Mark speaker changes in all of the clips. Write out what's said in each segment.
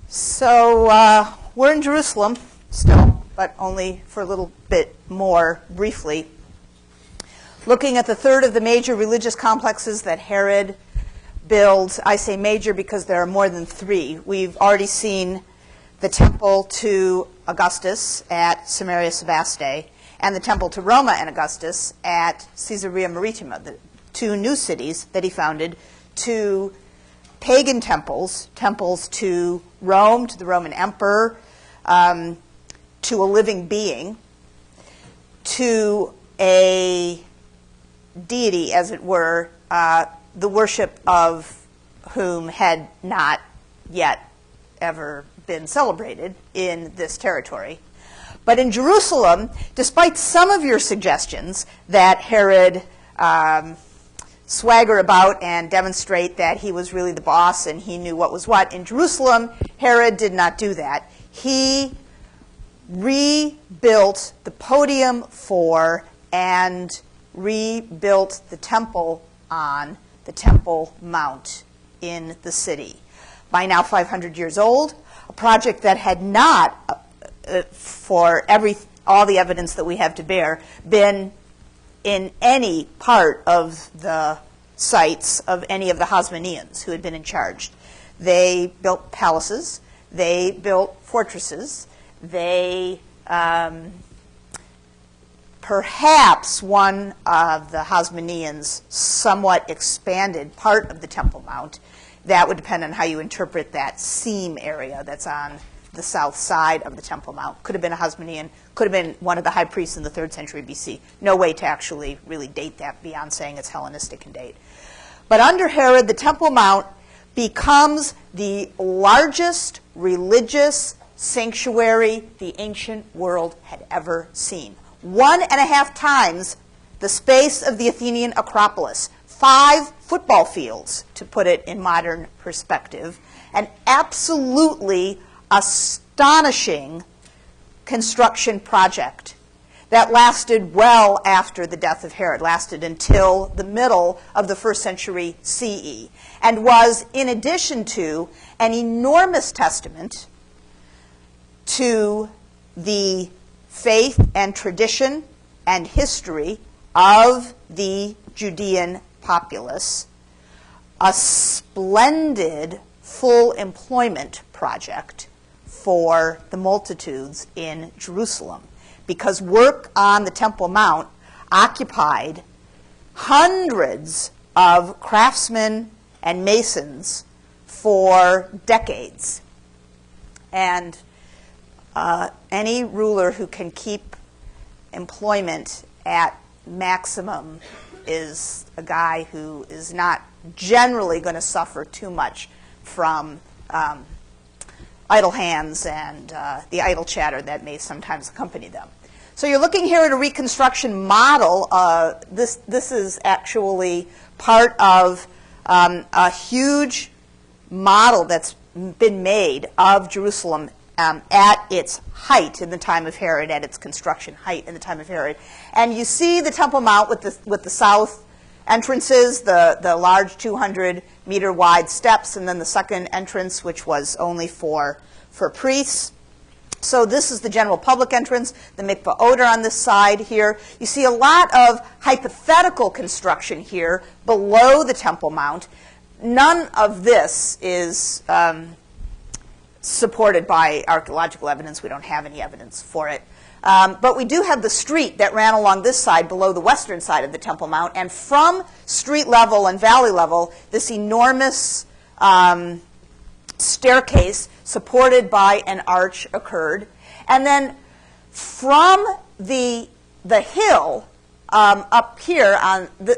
Speaker 1: So we're in Jerusalem still, but only for a little bit more briefly. Looking at the third of the major religious complexes that Herod builds. I say major because there are more than three. We've already seen the temple to Augustus at Caesarea Maritima and the temple to Roma and Augustus at Caesarea Maritima, the two new cities that he founded, two pagan temples, temples to Rome, to the Roman emperor, to a living being, to a deity, as it were, the worship of whom had not yet ever been celebrated in this territory. But in Jerusalem, despite some of your suggestions that Herod swagger about and demonstrate that he was really the boss and he knew what was what, in Jerusalem, Herod did not do that. He rebuilt the podium for and rebuilt the temple on the Temple Mount in the city. By now 500 years old, a project that had not, for all the evidence that we have to bear, been in any part of the sites of any of the Hasmoneans who had been in charge. They built palaces, they built fortresses, they perhaps one of the Hasmoneans somewhat expanded part of the Temple Mount. That would depend on how you interpret that seam area that's on the south side of the Temple Mount. Could have been a Hasmonean, could have been one of the high priests in the 3rd century BC. No way to actually really date that beyond saying it's Hellenistic in date. But under Herod, the Temple Mount becomes the largest religious sanctuary the ancient world had ever seen. 1.5 times the space of the Athenian Acropolis. 5 football fields, to put it in modern perspective. An absolutely astonishing construction project that lasted well after the death of Herod, lasted until the middle of the 1st century CE, and was, in addition to, an enormous testament to the faith and tradition and history of the Judean populace, a splendid full employment project for the multitudes in Jerusalem, because work on the Temple Mount occupied hundreds of craftsmen and masons for decades. And any ruler who can keep employment at maximum is a guy who is not generally going to suffer too much from idle hands and the idle chatter that may sometimes accompany them. So you're looking here at a reconstruction model. This is actually part of a huge model that's been made of Jerusalem at its height in the time of Herod, at its construction height in the time of Herod. And you see the Temple Mount with the south entrances, the large 200-meter wide steps, and then the second entrance, which was only for priests. So this is the general public entrance, the mikvah odor on this side here. You see a lot of hypothetical construction here below the Temple Mount. None of this is supported by archaeological evidence. We don't have any evidence for it. But we do have the street that ran along this side below the western side of the Temple Mount. And from street level and valley level, this enormous staircase supported by an arch occurred. And then from the hill up here,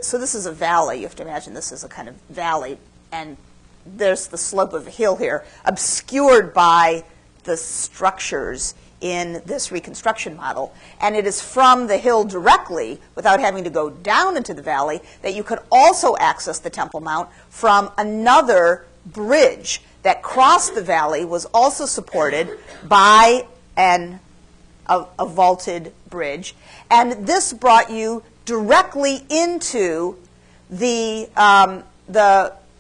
Speaker 1: so this is a valley. You have to imagine this is a kind of valley. And there's the slope of a hill here, obscured by the structures in this reconstruction model. And it is from the hill directly, without having to go down into the valley, that you could also access the Temple Mount from another bridge that crossed the valley, was also supported by a vaulted bridge. And this brought you directly into the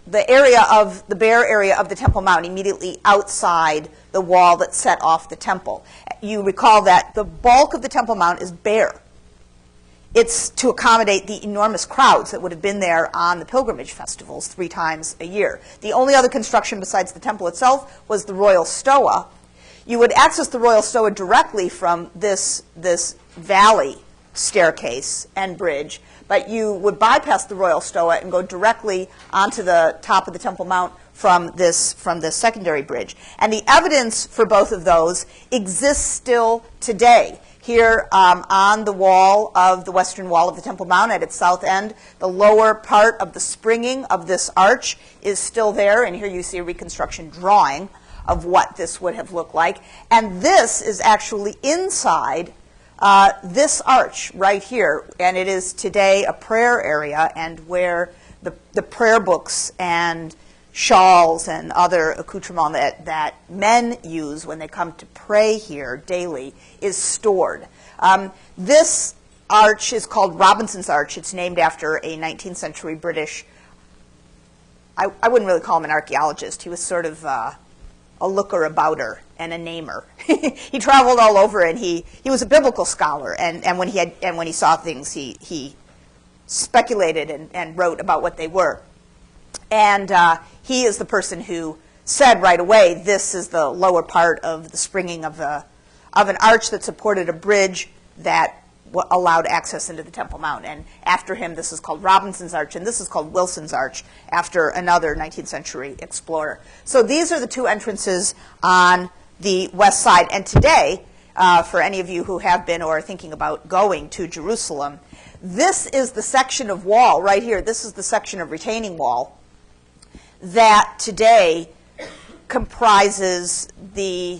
Speaker 1: the bare area of the Temple Mount immediately outside the wall that set off the temple. You recall that the bulk of the Temple Mount is bare. It's to accommodate the enormous crowds that would have been there on the pilgrimage festivals 3 times a year. The only other construction besides the temple itself was the royal stoa. You would access the royal stoa directly from this valley staircase and bridge, but you would bypass the royal stoa and go directly onto the top of the Temple Mount from this secondary bridge. And the evidence for both of those exists still today. Here on the wall of the western wall of the Temple Mount at its south end, the lower part of the springing of this arch is still there, and here you see a reconstruction drawing of what this would have looked like. And this is actually inside this arch right here, and it is today a prayer area, and where the prayer books and shawls and other accoutrements that men use when they come to pray here daily is stored. This arch is called Robinson's Arch. It's named after a 19th century British, I wouldn't really call him an archaeologist. He was sort of a looker-abouter and a namer. He traveled all over, and he was a biblical scholar, and when he saw things, he speculated and wrote about what they were. And he is the person who said right away, this is the lower part of the springing of an arch that supported a bridge that allowed access into the Temple Mount. And after him, this is called Robinson's Arch, and this is called Wilson's Arch, after another 19th century explorer. So these are the 2 entrances on the west side. And today, for any of you who have been or are thinking about going to Jerusalem, this is the section of wall right here. This is the section of retaining wall that today comprises the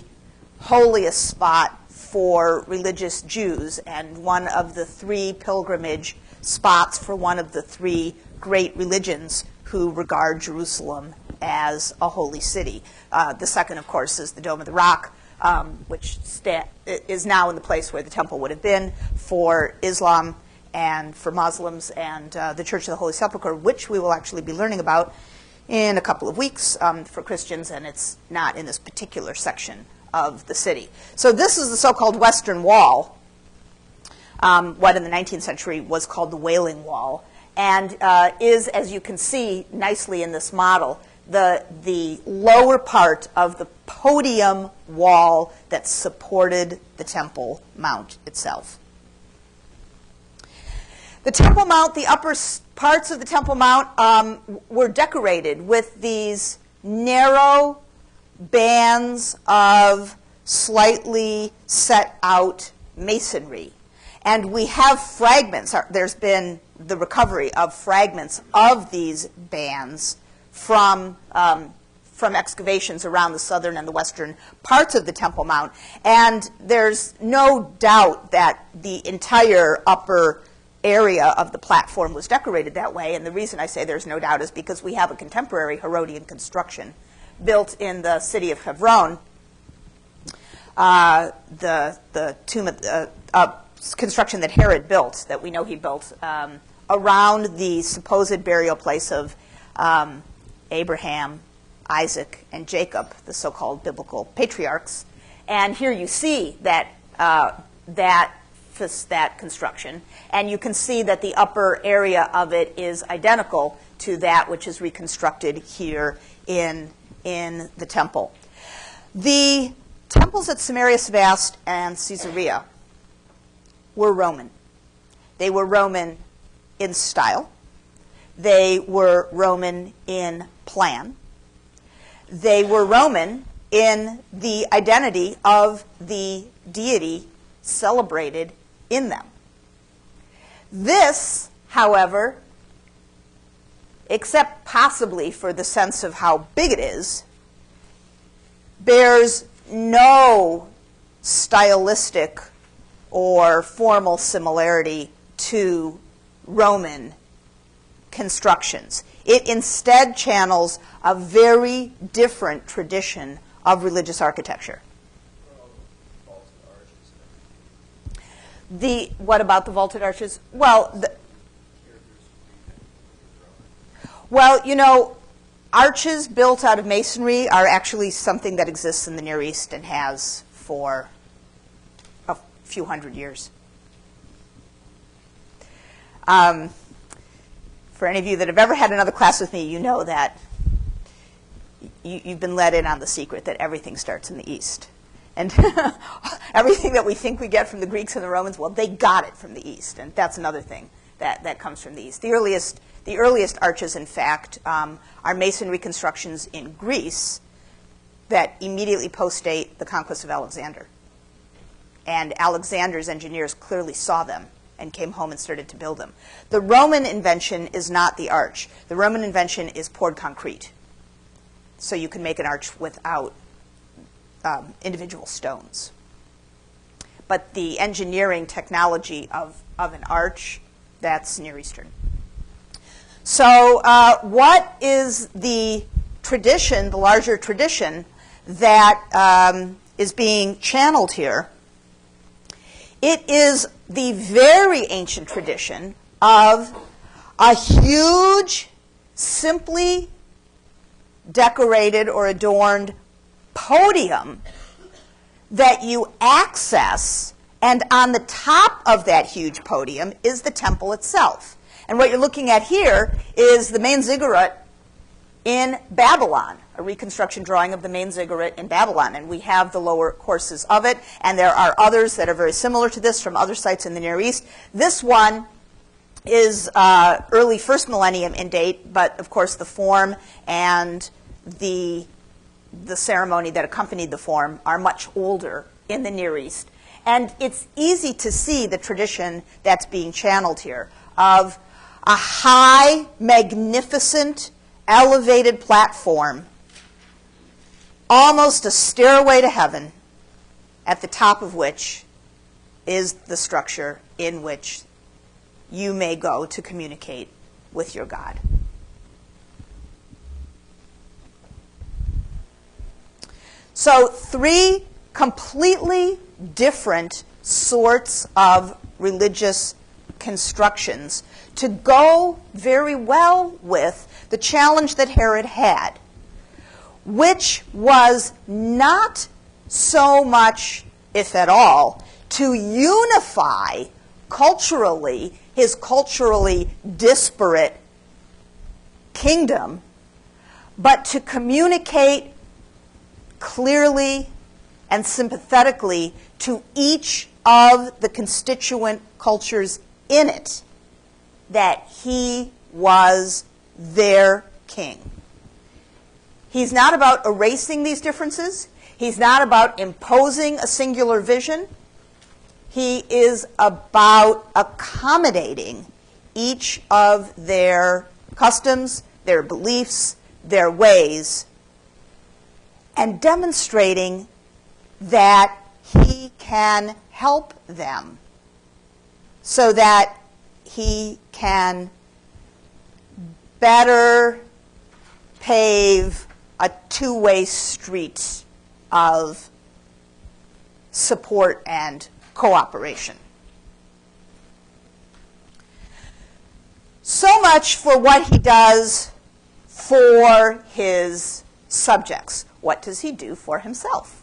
Speaker 1: holiest spot for religious Jews, and one of the 3 pilgrimage spots for one of the 3 great religions who regard Jerusalem as a holy city. The second, of course, is the Dome of the Rock, which is now in the place where the temple would have been for Islam and for Muslims, and the Church of the Holy Sepulchre, which we will actually be learning about in a couple of weeks for Christians, and it's not in this particular section of the city. So this is the so-called Western Wall, what in the 19th century was called the Wailing Wall, and is, as you can see nicely in this model, the lower part of the podium wall that supported the Temple Mount itself. The Temple Mount, the upper parts of the Temple Mount were decorated with these narrow bands of slightly set out masonry. And we have fragments. There's been the recovery of fragments of these bands from excavations around the southern and the western parts of the Temple Mount. And there's no doubt that the entire upper area of the platform was decorated that way. And the reason I say there's no doubt is because we have a contemporary Herodian construction built in the city of Hebron, the tomb construction that Herod built, that we know he built, around the supposed burial place of Abraham, Isaac, and Jacob, the so-called biblical patriarchs. And here you see that construction, and you can see that the upper area of it is identical to that which is reconstructed here in the temple. The temples at Samaria, Sevast, and Caesarea were Roman. They were Roman in style. They were Roman in plan. They were Roman in the identity of the deity celebrated in them. This, however, except possibly for the sense of how big it is, bears no stylistic or formal similarity to Roman constructions. It instead channels a very different tradition of religious architecture. What about the vaulted arches? Well, you know, arches built out of masonry are actually something that exists in the Near East and has for a few hundred years. For any of you that have ever had another class with me, you know that you've been let in on the secret that everything starts in the East. And everything that we think we get from the Greeks and the Romans, well, they got it from the East. And that's another thing that comes from the East. The earliest arches, in fact, are masonry constructions in Greece that immediately postdate the conquest of Alexander. And Alexander's engineers clearly saw them and came home and started to build them. The Roman invention is not the arch. The Roman invention is poured concrete. So you can make an arch without individual stones. But the engineering technology of an arch, that's Near Eastern. So what is the tradition, the larger tradition, that is being channeled here? It is the very ancient tradition of a huge, simply decorated or adorned podium that you access, and on the top of that huge podium is the temple itself. And what you're looking at here is the main ziggurat in Babylon, a reconstruction drawing of the main ziggurat in Babylon. And we have the lower courses of it, and there are others that are very similar to this from other sites in the Near East. This one is early first millennium in date, but of course the form and the ceremony that accompanied the form are much older in the Near East. And it's easy to see the tradition that's being channeled here of a high, magnificent, elevated platform, almost a stairway to heaven, at the top of which is the structure in which you may go to communicate with your God. So 3 completely different sorts of religious constructions to go very well with the challenge that Herod had, which was not so much, if at all, to unify culturally his culturally disparate kingdom, but to communicate clearly and sympathetically to each of the constituent cultures in it that he was their king. He's not about erasing these differences. He's not about imposing a singular vision. He is about accommodating each of their customs, their beliefs, their ways, and demonstrating that he can help them so that he can better pave a two-way street of support and cooperation. So much for what he does for his subjects. What does he do for himself?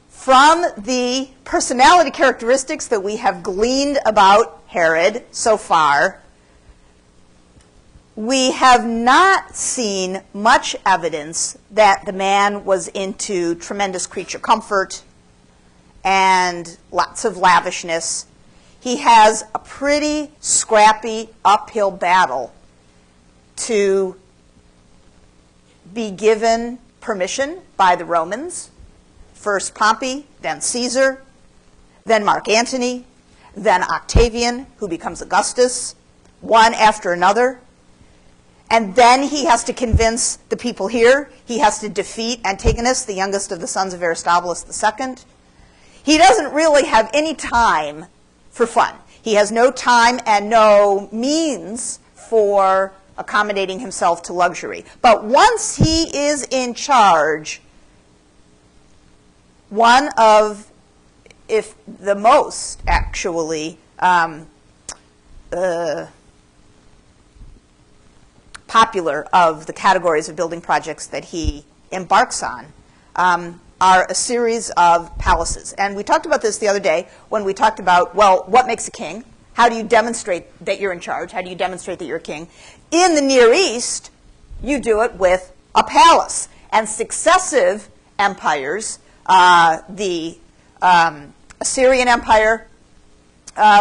Speaker 1: From the personality characteristics that we have gleaned about Herod so far, we have not seen much evidence that the man was into tremendous creature comfort and lots of lavishness. He has a pretty scrappy uphill battle to be given permission by the Romans, first Pompey, then Caesar, then Mark Antony, then Octavian, who becomes Augustus, one after another. And then he has to convince the people here. He has to defeat Antigonus, the youngest of the sons of Aristobulus II. He doesn't really have any time for fun. He has no time and no means for accommodating himself to luxury. But once he is in charge, one of, if the most popular of the categories of building projects that he embarks on are a series of palaces. And we talked about this the other day when we talked about, well, what makes a king? How do you demonstrate that you're in charge? How do you demonstrate that you're a king? In the Near East, you do it with a palace. And successive empires, the Assyrian Empire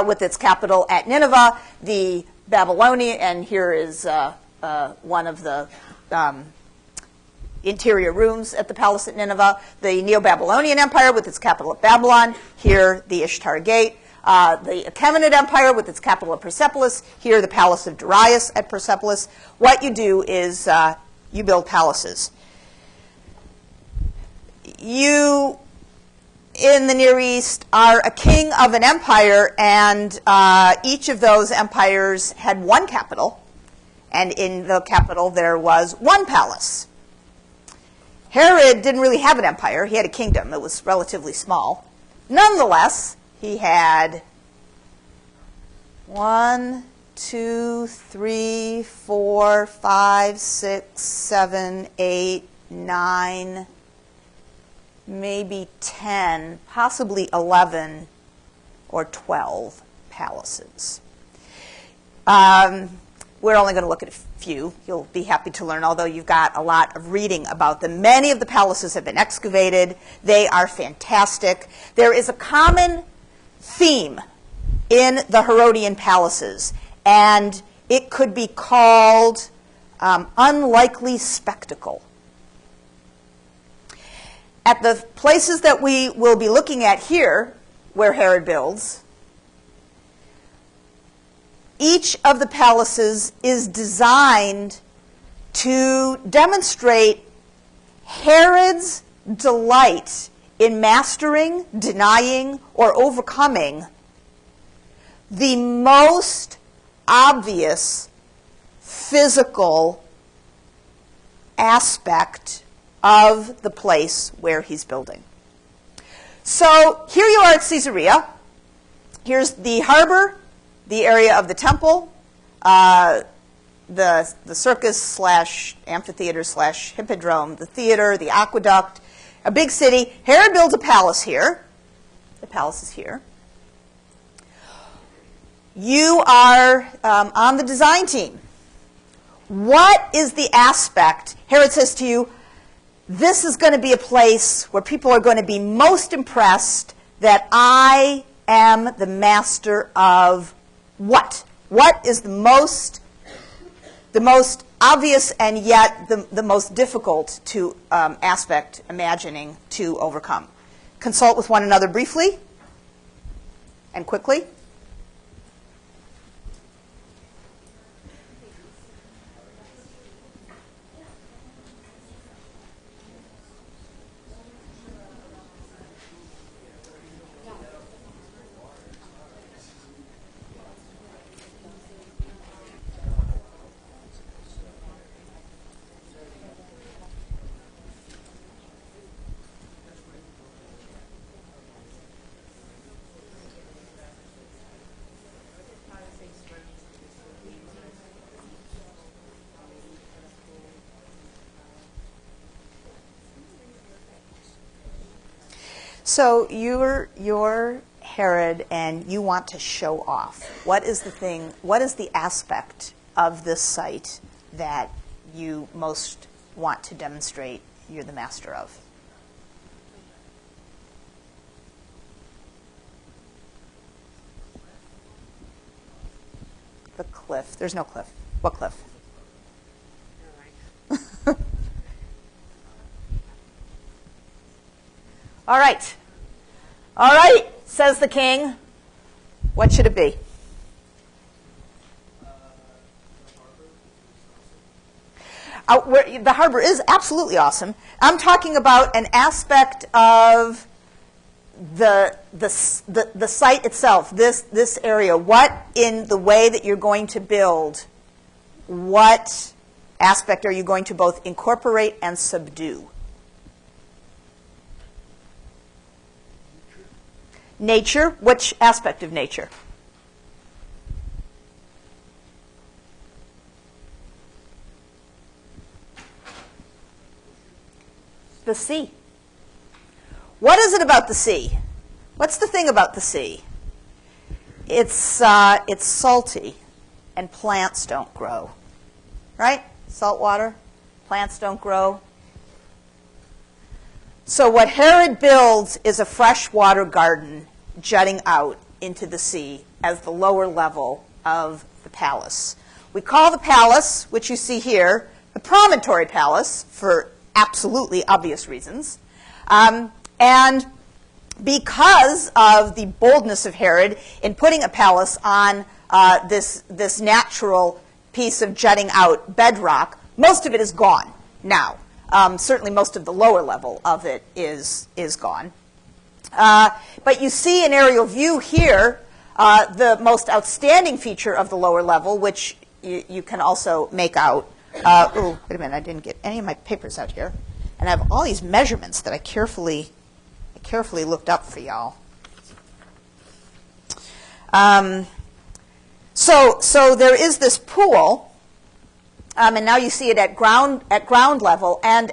Speaker 1: with its capital at Nineveh, the Babylonian, and here is one of the interior rooms at the palace at Nineveh, the Neo-Babylonian Empire with its capital at Babylon, here the Ishtar Gate, the Achaemenid Empire with its capital at Persepolis, here the Palace of Darius at Persepolis. What you do is you build palaces. You, in the Near East, are a king of an empire, and each of those empires had one capital, and in the capital there was one palace. Herod didn't really have an empire. He had a kingdom. It was relatively small. Nonetheless, he had 1, 2, 3, 4, 5, 6, 7, 8, 9, maybe 10, possibly 11 or 12 palaces. We're only going to look at a few. You'll be happy to learn, although you've got a lot of reading about them. Many of the palaces have been excavated. They are fantastic. There is a common theme in the Herodian palaces, and it could be called unlikely spectacle. At the places that we will be looking at here, where Herod builds, each of the palaces is designed to demonstrate Herod's delight in mastering, denying, or overcoming the most obvious physical aspect of the place where he's building. So here you are at Caesarea. Here's the harbor, the area of the temple, the circus slash amphitheater slash hippodrome, the theater, the aqueduct, a big city. Herod builds a palace here. The palace is here. You are on the design team. What is the aspect? Herod says to you, this is going to be a place where people are going to be most impressed that I am the master of what? What is the most obvious and yet the most difficult to aspect, imagining, to overcome? Consult with one another briefly and quickly. So you're Herod, and you want to show off. What is the thing? What is the aspect of this site that you most want to demonstrate you're the master of? The cliff. There's no cliff. What cliff? All right. All right, says the king. What should it be? The harbor is absolutely awesome. I'm talking about an aspect of the site itself, this area. What in the way that you're going to build, what aspect are you going to both incorporate and subdue? Nature. Which aspect of nature? The sea. What is it about the sea? What's the thing about the sea? It's salty, and plants don't grow. Right? Salt water, plants don't grow. So what Herod builds is a freshwater garden jutting out into the sea as the lower level of the palace. We call the palace, which you see here, the promontory palace for absolutely obvious reasons. And because of the boldness of Herod in putting a palace on this natural piece of jutting out bedrock, most of it is gone now. Certainly most of the lower level of it is gone. But you see an aerial view here, the most outstanding feature of the lower level, which you can also make out. Oh, wait a minute, I didn't get any of my papers out here. And I have all these measurements that I carefully looked up for y'all. So there is this pool. And now you see it at ground level, and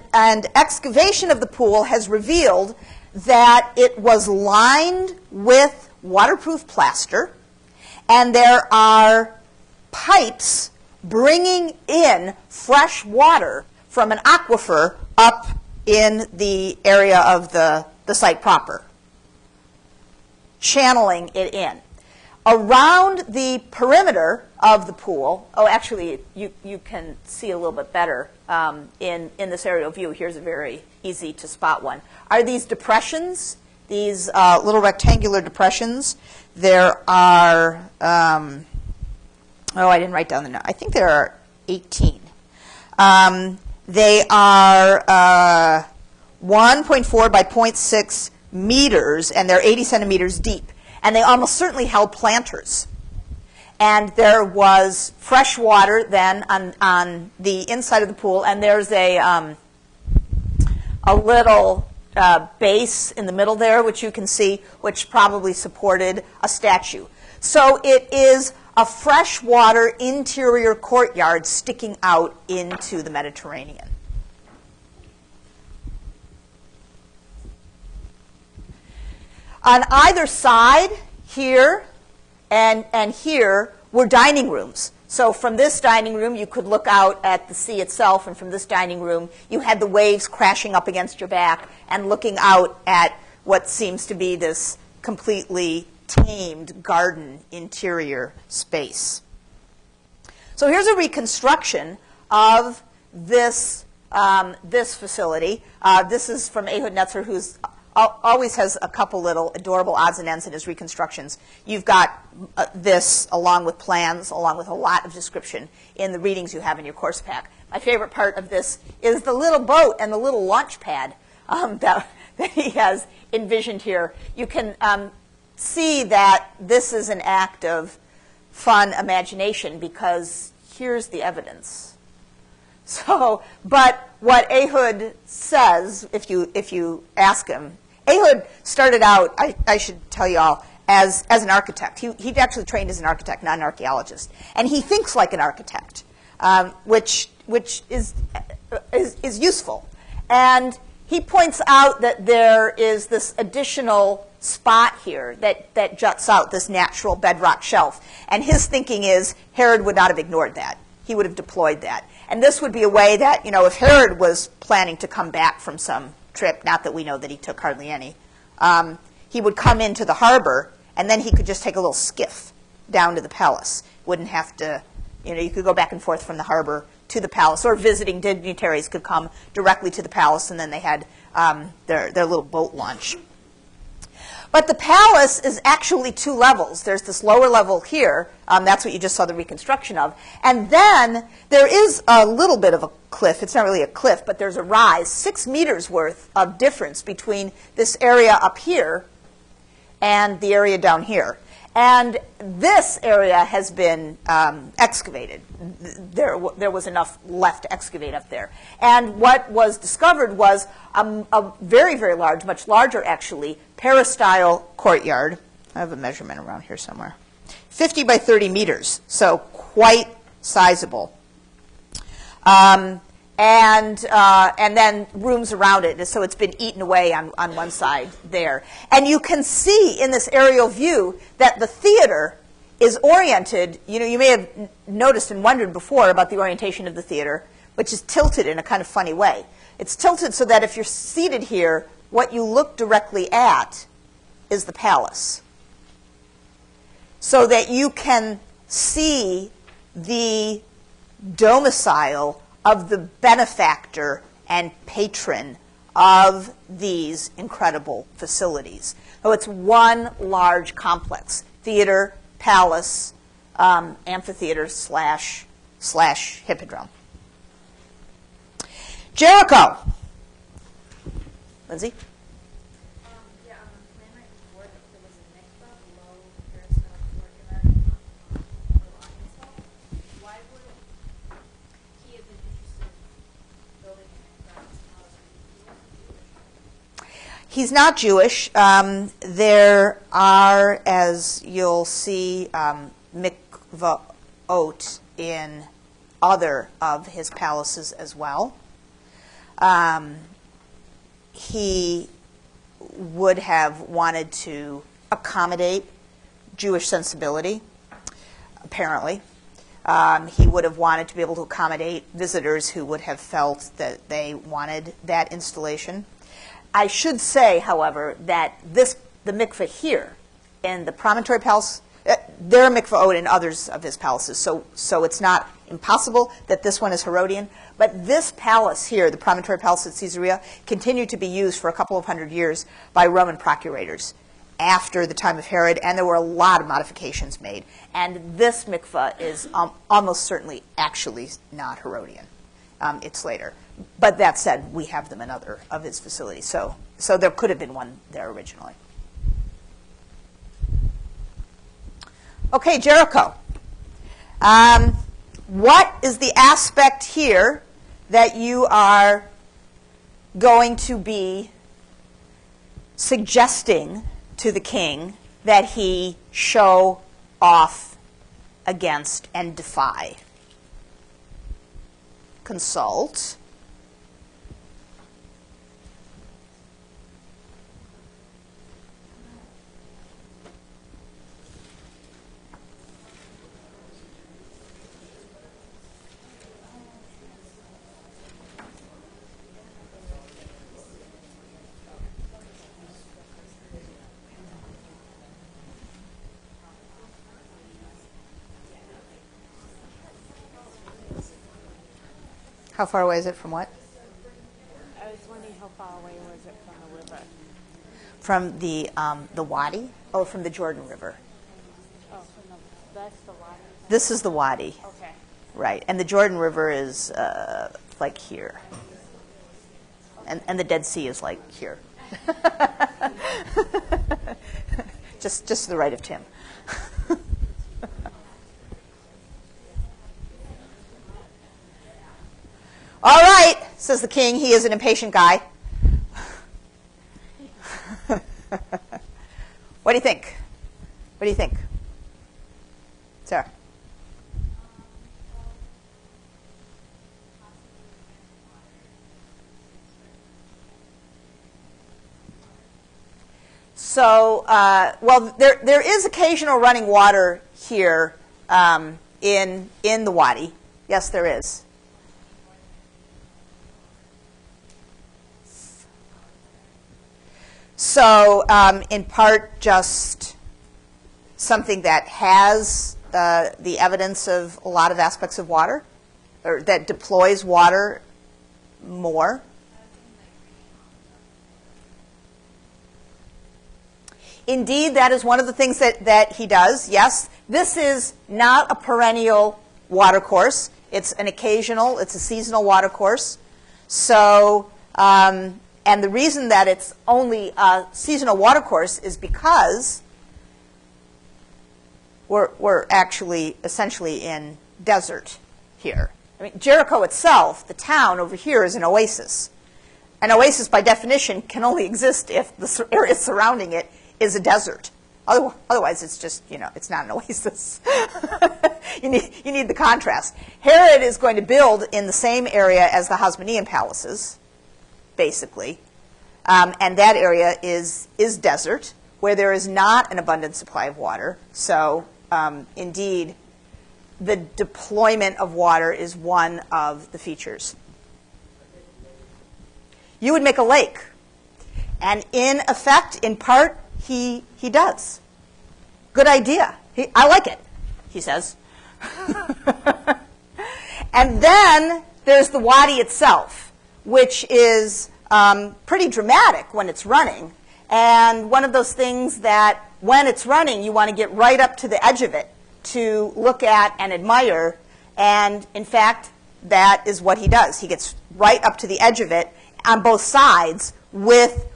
Speaker 1: excavation of the pool has revealed that it was lined with waterproof plaster, and there are pipes bringing in fresh water from an aquifer up in the area of the site proper, channeling it in. Around the perimeter of the pool, oh, actually, you can see a little bit better in this aerial view. Here's a very easy to spot one. Are these depressions, these little rectangular depressions? There are, oh, I didn't write down the number. I think there are 18. They are 1.4 by 0.6 meters, and they're 80 centimeters deep. And they almost certainly held planters. And there was fresh water then on the inside of the pool, and there's a little base in the middle there, which you can see, which probably supported a statue. So it is a freshwater interior courtyard sticking out into the Mediterranean. On either side, here and here, were dining rooms. So from this dining room, you could look out at the sea itself, and from this dining room, you had the waves crashing up against your back and looking out at what seems to be this completely tamed garden interior space. So here's a reconstruction of this, this facility. This is from Ehud Netzer, who's always has a couple little adorable odds and ends in his reconstructions. You've got this along with plans, along with a lot of description in the readings you have in your course pack. My favorite part of this is the little boat and the little launch pad that he has envisioned here. You can see that this is an act of fun imagination because here's the evidence. So, but what Ehud says, if you ask him, Ehud started out, I should tell you all, as an architect. He actually trained as an architect, not an archaeologist. And he thinks like an architect, which is useful. And he points out that there is this additional spot here that juts out, this natural bedrock shelf. And his thinking is Herod would not have ignored that. He would have deployed that. And this would be a way that, you know, if Herod was planning to come back from some trip, not that we know that he took hardly any, he would come into the harbor, and then he could just take a little skiff down to the palace. Wouldn't have to, you know, you could go back and forth from the harbor to the palace, or visiting dignitaries could come directly to the palace, and then they had their little boat launch. But the palace is actually two levels. There's this lower level here. That's what you just saw the reconstruction of. And then there is a little bit of a cliff. It's not really a cliff, but there's a rise, 6 meters worth of difference between this area up here and the area down here. And this area has been excavated. There was enough left to excavate up there. And what was discovered was a very, very large, much larger actually, peristyle courtyard. I have a measurement around here somewhere. 50 by 30 meters, so quite sizable. and then rooms around it. So it's been eaten away on one side there. And you can see in this aerial view that the theater is oriented. You may have noticed and wondered before about the orientation of the theater, which is tilted in a kind of funny way. It's tilted so that if you're seated here, what you look directly at is the palace, so that you can see the domicile of the benefactor and patron of these incredible facilities. So it's one large complex: theater, palace, amphitheater slash hippodrome. Jericho. Lindsay?
Speaker 2: Yeah, on the plan right before, there was a mikvah below Carousel Courtyard and the audience hall. Why would he have been interested in building a mikvah?
Speaker 1: He's not Jewish. There are, as you'll see, mikvaot in other of his palaces as well. He would have wanted to accommodate Jewish sensibility, apparently. He would have wanted to be able to accommodate visitors who would have felt that they wanted that installation. I should say, however, that the mikveh here in the Promontory Palace, there are mikvaot in others of his palaces, so it's not impossible that this one is Herodian. But this palace here, the Promontory Palace at Caesarea, continued to be used for a couple of hundred years by Roman procurators after the time of Herod, and there were a lot of modifications made. And this mikveh is almost certainly actually not Herodian. It's later. But that said, we have them in other of his facilities. So there could have been one there originally. Okay, Jericho. What is the aspect here that you are going to be suggesting to the king that he show off against and defy? Consult. How far away is it from what?
Speaker 3: I was wondering how far away was it from the river?
Speaker 1: From the Wadi? Oh, from the Jordan River.
Speaker 3: Oh, that's the water.
Speaker 1: This is the Wadi.
Speaker 3: Okay.
Speaker 1: Right. And the Jordan River is like here. And the Dead Sea is like here. just to the right of Tim. All right, says the king. He is an impatient guy. What do you think? What do you think? Sarah? So, well, there is occasional running water here in the Wadi. Yes, there is. So, in part, just something that has the evidence of a lot of aspects of water, or that deploys water more. Indeed, that is one of the things that he does, yes. This is not a perennial watercourse. It's an occasional, it's a seasonal watercourse. So, and the reason that it's only a seasonal watercourse is because we're actually essentially in desert here. I mean, Jericho itself, the town over here, is an oasis. An oasis, by definition, can only exist if the area surrounding it is a desert. Otherwise, it's just, it's not an oasis. you need the contrast. Herod is going to build in the same area as the Hasmonean palaces, basically. And that area is desert, where there is not an abundant supply of water. So, indeed, the deployment of water is one of the features. You would make a lake. And in effect, in part, he does. Good idea. I like it, he says. And then there's the wadi itself, which is pretty dramatic when it's running. And one of those things that when it's running, you want to get right up to the edge of it to look at and admire. And in fact, that is what he does. He gets right up to the edge of it on both sides with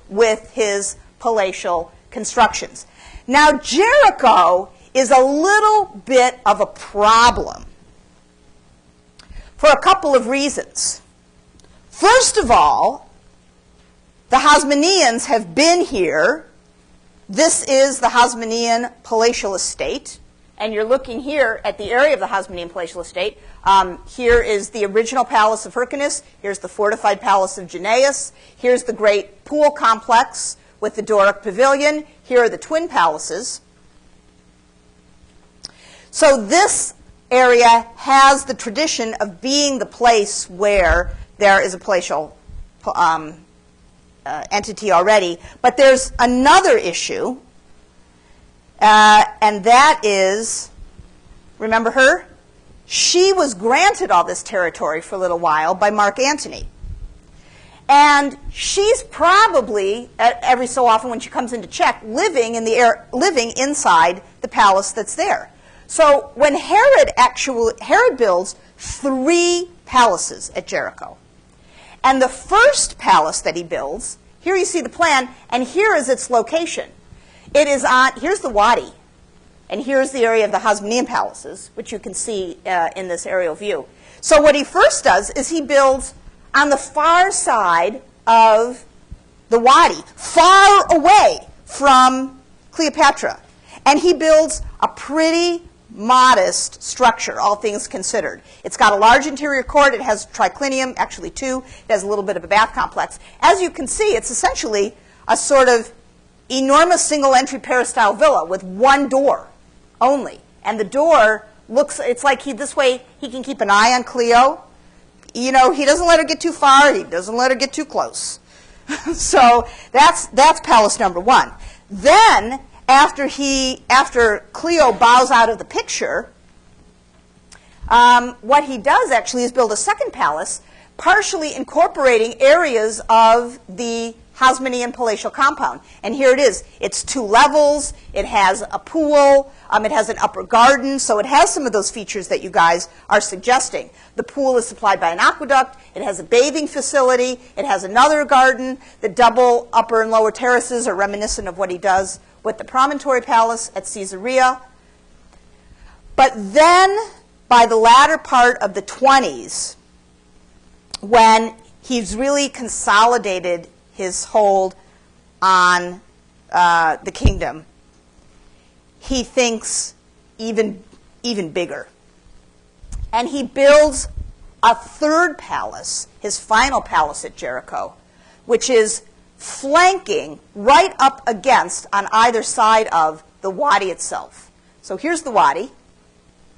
Speaker 1: his palatial constructions. Now, Jericho is a little bit of a problem for a couple of reasons. First of all, the Hasmoneans have been here. This is the Hasmonean palatial estate. And you're looking here at the area of the Hasmonean palatial estate. Here is the original palace of Hyrcanus. Here's the fortified palace of Janaeus. Here's the great pool complex with the Doric pavilion. Here are the twin palaces. So this area has the tradition of being the place where there is a palatial entity already. But there's another issue. And that is, remember her? She was granted all this territory for a little while by Mark Antony. And she's probably, every so often when she comes in to check, living inside the palace that's there. So when Herod builds 3 palaces at Jericho. And the first palace that he builds, here you see the plan, and here is its location. It is here's the wadi, and here's the area of the Hasmonean palaces, which you can see in this aerial view. So what he first does is he builds on the far side of the wadi, far away from Cleopatra. And he builds a pretty modest structure, all things considered. It's got a large interior court. It has triclinium, actually 2. It has a little bit of a bath complex. As you can see, it's essentially a sort of enormous single-entry peristyle villa with 1 door only. And the door looks, it's like this way he can keep an eye on Cleo. He doesn't let her get too far. He doesn't let her get too close. So that's palace number 1. Then, after Cleo bows out of the picture, what he does actually is build a second palace, partially incorporating areas of the Hasmonean palatial compound. And here it is. It's 2 levels. It has a pool. It has an upper garden. So it has some of those features that you guys are suggesting. The pool is supplied by an aqueduct. It has a bathing facility. It has another garden. The double upper and lower terraces are reminiscent of what he does with the promontory palace at Caesarea. But then, by the latter part of the 20s, when he's really consolidated his hold on the kingdom, he thinks even bigger. And he builds a third palace, his final palace at Jericho, which is flanking right up against on either side of the wadi itself. So here's the wadi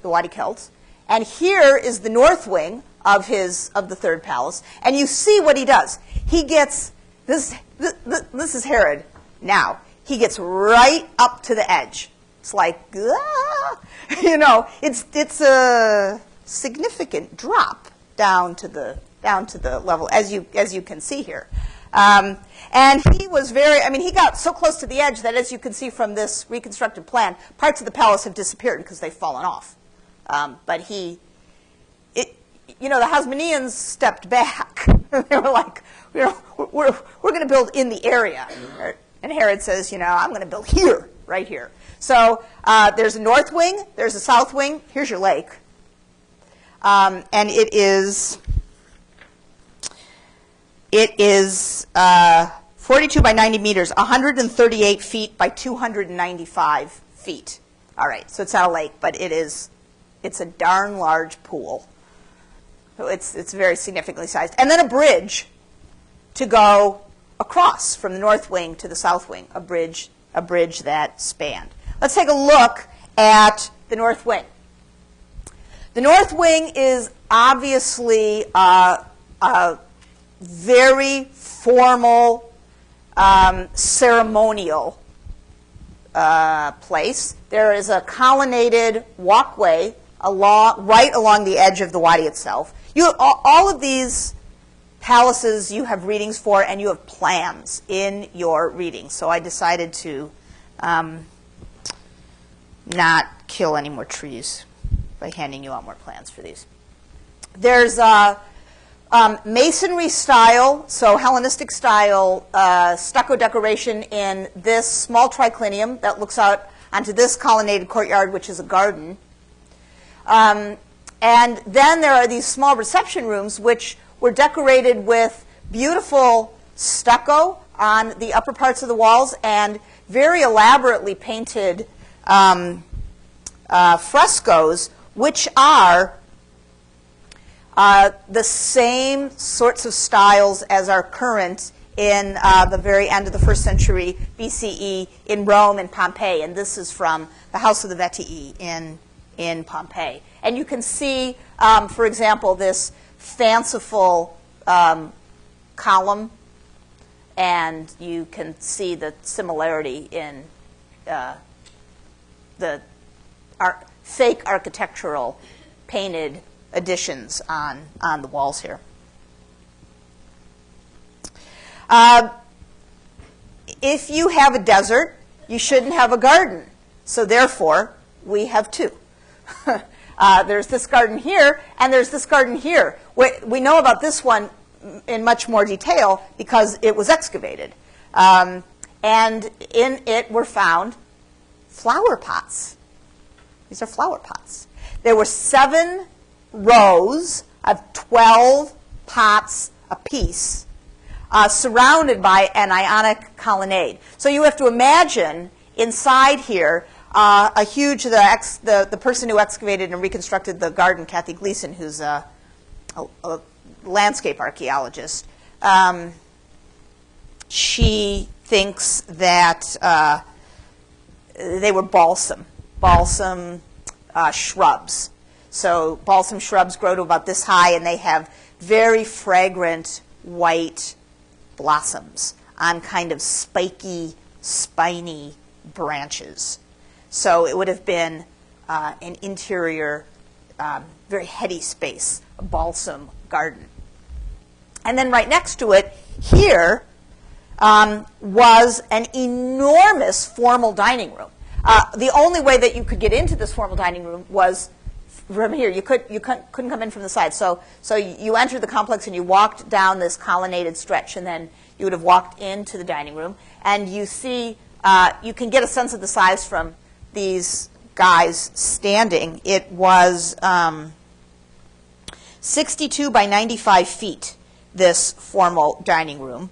Speaker 1: Celts, and here is the north wing of the third palace. And you see what he does. He gets this is Herod now. He gets right up to the edge. It's like, it's a significant drop down to the level, as you can see here. And he was he got so close to the edge that, as you can see from this reconstructed plan, parts of the palace have disappeared because they've fallen off. But the Hasmoneans stepped back. They were like, we're going to build in the area. And Herod says, I'm going to build here, right here. So there's a north wing, there's a south wing. Here's your lake. And it is 42 by 90 meters, 138 feet by 295 feet. All right, so it's not a lake, but it's a darn large pool. So it's very significantly sized. And then a bridge to go across from the north wing to the south wing, a bridge that spanned. Let's take a look at the north wing. The north wing is obviously a very formal, ceremonial place. There is a colonnaded walkway right along the edge of the wadi itself. All of these palaces you have readings for, and you have plans in your readings. So I decided to not kill any more trees by handing you out more plans for these. There's masonry style, so Hellenistic style stucco decoration in this small triclinium that looks out onto this colonnaded courtyard, which is a garden. And then there are these small reception rooms, which were decorated with beautiful stucco on the upper parts of the walls and very elaborately painted frescoes, which are the same sorts of styles as are current in the very end of the 1st century BCE in Rome and Pompeii. And this is from the House of the Vetii in Pompeii. And you can see, for example, this fanciful column, and you can see the similarity in the fake architectural painted additions on the walls here. If you have a desert, you shouldn't have a garden. So therefore, we have two. There's this garden here, and there's this garden here. We know about this one in much more detail because it was excavated. And in it were found flower pots. These are flower pots. There were 7 rows of 12 pots apiece, surrounded by an Ionic colonnade. So you have to imagine inside here a huge, the person who excavated and reconstructed the garden, Kathy Gleason, who's a landscape archaeologist, she thinks that they were balsam shrubs. So balsam shrubs grow to about this high, and they have very fragrant white blossoms on kind of spiky, spiny branches. So it would have been an interior, very heady space, a balsam garden. And then right next to it here was an enormous formal dining room. The only way that you could get into this formal dining room was from here. You couldn't come in from the side. So you entered the complex and you walked down this colonnaded stretch, and then you would have walked into the dining room. And you see, you can get a sense of the size from these guys standing. It was 62 by 95 feet, this formal dining room.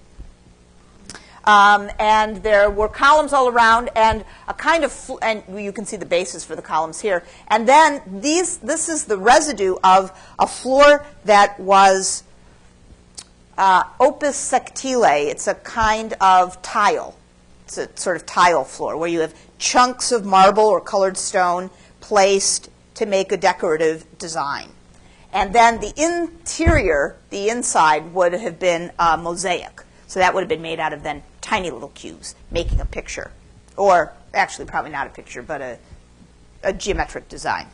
Speaker 1: And there were columns all around, and a kind of, and you can see the bases for the columns here. And then this is the residue of a floor that was opus sectile. It's a kind of tile. It's a sort of tile floor where you have chunks of marble or colored stone placed to make a decorative design. And then the interior, the inside, would have been mosaic. So that would have been made out of then tiny little cubes, making a picture. Or actually probably not a picture, but a geometric design.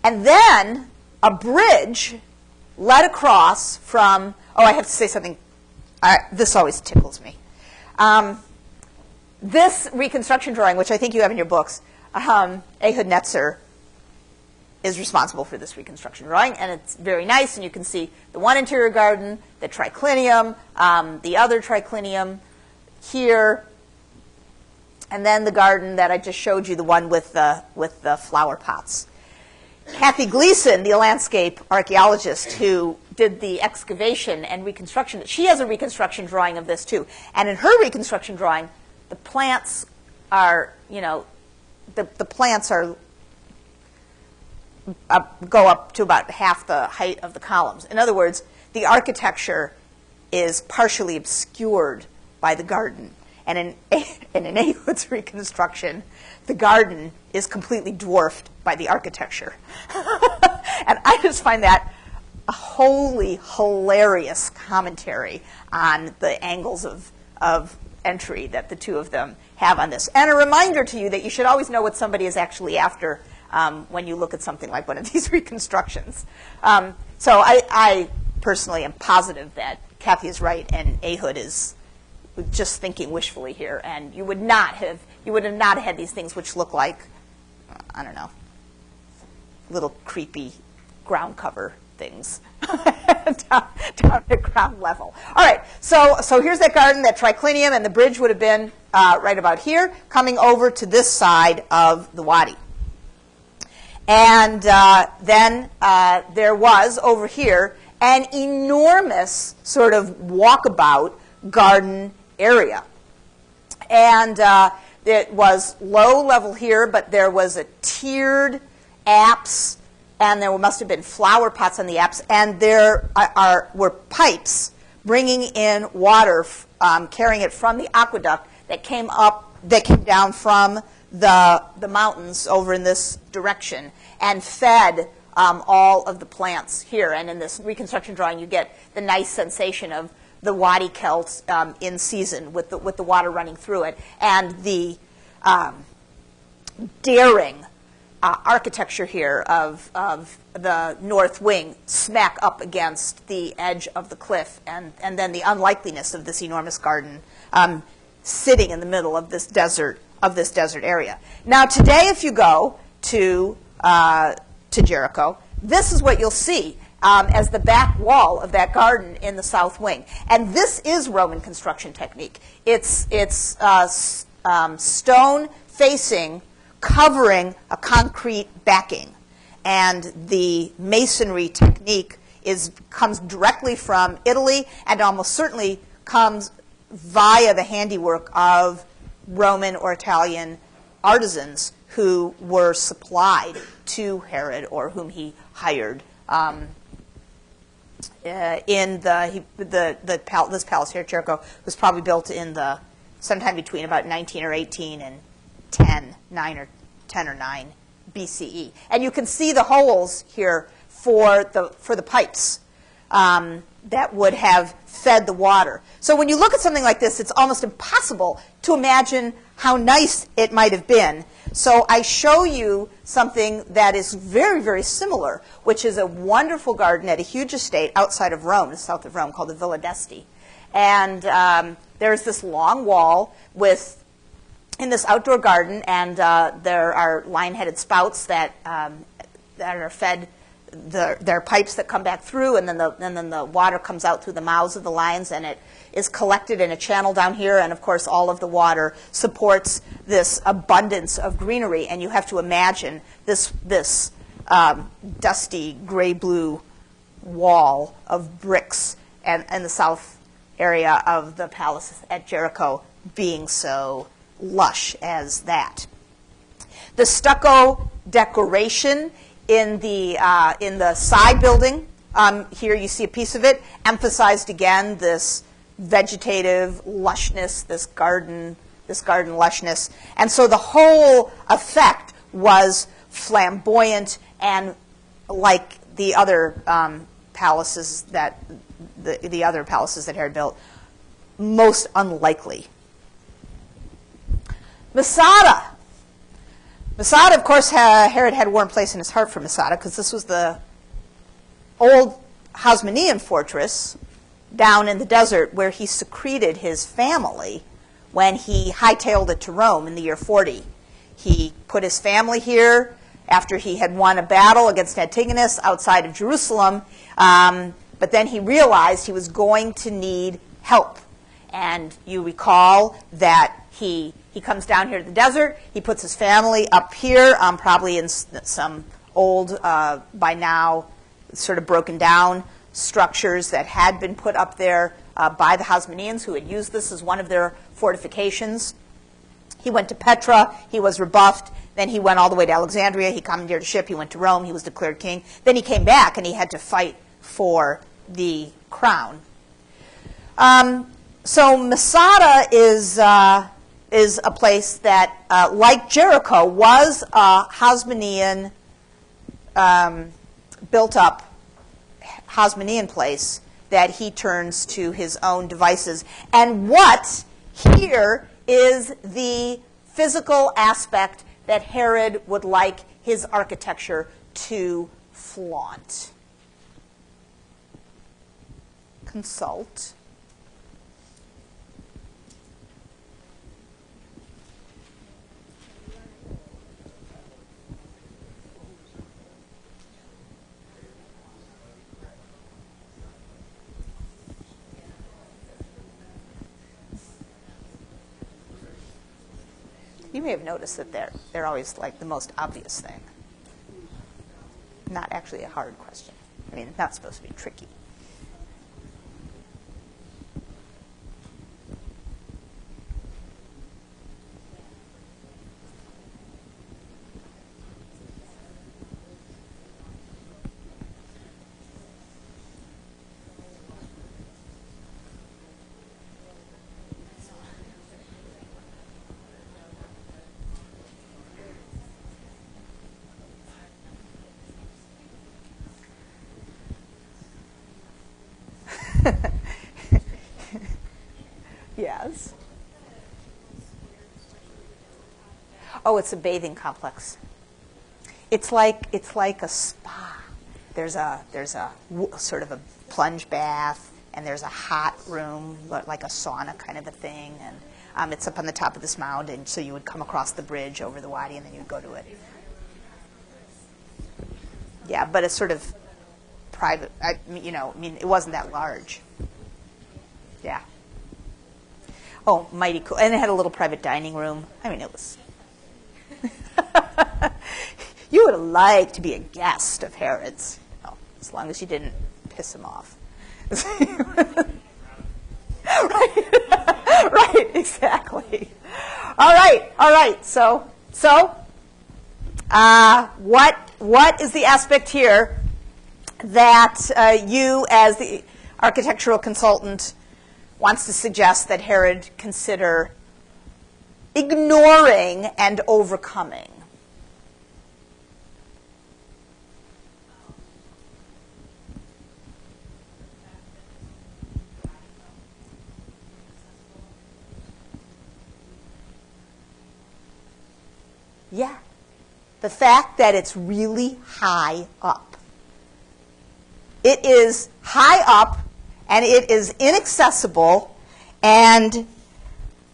Speaker 1: And then a bridge led across from, I have to say something. This always tickles me. This reconstruction drawing, which I think you have in your books, Ehud Netzer is responsible for this reconstruction drawing, and it's very nice, and you can see the one interior garden, the triclinium, the other triclinium here, and then the garden that I just showed you, the one with the flower pots. Kathy Gleason, the landscape archaeologist who did the excavation and reconstruction, she has a reconstruction drawing of this too. And in her reconstruction drawing, the plants are, the plants are go up to about half the height of the columns. In other words, the architecture is partially obscured by the garden. And in Ehud's reconstruction, the garden is completely dwarfed by the architecture. And I just find that a wholly hilarious commentary on the angles of entry that the two of them have on this. And a reminder to you that you should always know what somebody is actually after when you look at something like one of these reconstructions. So I personally am positive that Kathy is right and Ehud is just thinking wishfully here, and you would have not had these things which look like, I don't know, little creepy ground cover things down at ground level. All right, so here's that garden, that triclinium, and the bridge would have been right about here, coming over to this side of the wadi. And then there was, over here, an enormous sort of walkabout garden area. And it was low level here, but there was a tiered apse, and there must have been flower pots on the apse, and there were pipes bringing in water, carrying it from the aqueduct that came down from the mountains over in this direction and fed all of the plants here. And in this reconstruction drawing, you get the nice sensation of the wadi kelts in season with the water running through it, and the daring architecture here of the north wing smack up against the edge of the cliff, and then the unlikeliness of this enormous garden sitting in the middle of this desert area. Now today, if you go to Jericho, this is what you'll see as the back wall of that garden in the south wing. And this is Roman construction technique. It's stone facing, covering a concrete backing. And the masonry technique comes directly from Italy, and almost certainly comes via the handiwork of Roman or Italian artisans who were supplied to Herod, or whom he hired. This palace here at Jericho was probably built in sometime between about 19 or 18 and 10 or 9 BCE. And you can see the holes here for the pipes that would have fed the water. So when you look at something like this, it's almost impossible to imagine how nice it might have been. So I show you something that is very, very similar, which is a wonderful garden at a huge estate outside of Rome, south of Rome, called the Villa d'Este. And there's this long wall in this outdoor garden, and there are line-headed spouts that are fed. There are pipes that come back through, and then the water comes out through the mouths of the lions, and it is collected in a channel down here, and of course all of the water supports this abundance of greenery. And you have to imagine this dusty gray-blue wall of bricks and the south area of the palace at Jericho being so lush as that. The stucco decoration in the side building, here you see a piece of it, emphasized again this vegetative lushness, this garden lushness. And so the whole effect was flamboyant and, like the other palaces that Herod built, most unlikely. Masada. Masada, of course, Herod had a warm place in his heart for Masada, because this was the old Hasmonean fortress down in the desert where he secreted his family when he hightailed it to Rome in the year 40. He put his family here after he had won a battle against Antigonus outside of Jerusalem, but then he realized he was going to need help. And you recall that he comes down here to the desert, he puts his family up here, probably in some old, by now, sort of broken down structures that had been put up there by the Hasmoneans, who had used this as one of their fortifications. He went to Petra. He was rebuffed. Then he went all the way to Alexandria. He commandeered a ship. He went to Rome. He was declared king. Then he came back, and he had to fight for the crown. So Masada is a place that, like Jericho, was a Hasmonean, built-up Hasmonean place that he turns to his own devices. And what here is the physical aspect that Herod would like his architecture to flaunt. Consult. You may have noticed that they're always like the most obvious thing. Not actually a hard question. I mean, it's not supposed to be tricky. Yes. Oh, it's a bathing complex. It's like a spa. There's a sort of a plunge bath, and there's a hot room, like a sauna kind of a thing, and it's up on the top of this mound, and so you would come across the bridge over the wadi, and then you'd go to it. Yeah, but it's sort of private. I mean, it wasn't that large. Yeah. Oh, mighty cool. And it had a little private dining room. I mean, it was... You would have liked to be a guest of Herod's, as long as you didn't piss him off. Right, exactly. All right. So, what is the aspect here that you, as the architectural consultant, wants to suggest that Herod consider ignoring and overcoming? Yeah, the fact that it's really high up. It is high up, and it is inaccessible, and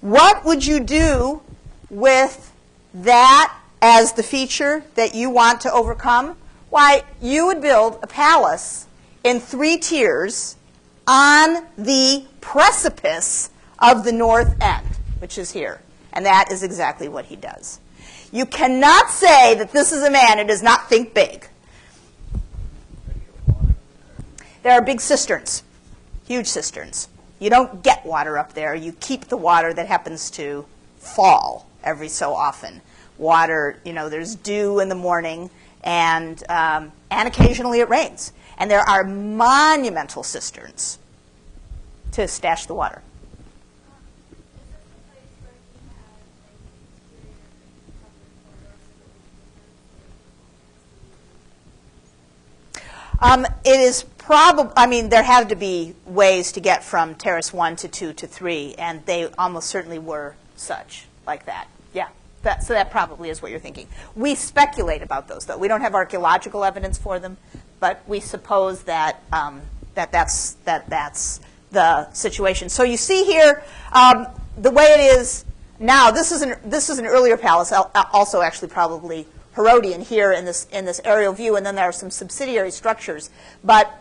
Speaker 1: what would you do with that as the feature that you want to overcome? Why, you would build a palace in 3 tiers on the precipice of the north end, which is here, and that is exactly what he does. You cannot say that this is a man who does not think big. There are big cisterns. Huge cisterns. You don't get water up there. You keep the water that happens to fall every so often. Water, there's dew in the morning, and occasionally it rains. And there are monumental cisterns to stash the water. It is probably, there had to be ways to get from terrace 1 to 2 to 3, and they almost certainly were such, like that. Yeah, so that probably is what you're thinking. We speculate about those, though. We don't have archaeological evidence for them, but we suppose that that's the situation. So you see here, the way it is now, this is an earlier palace, also actually probably Herodian here in this aerial view, and then there are some subsidiary structures. But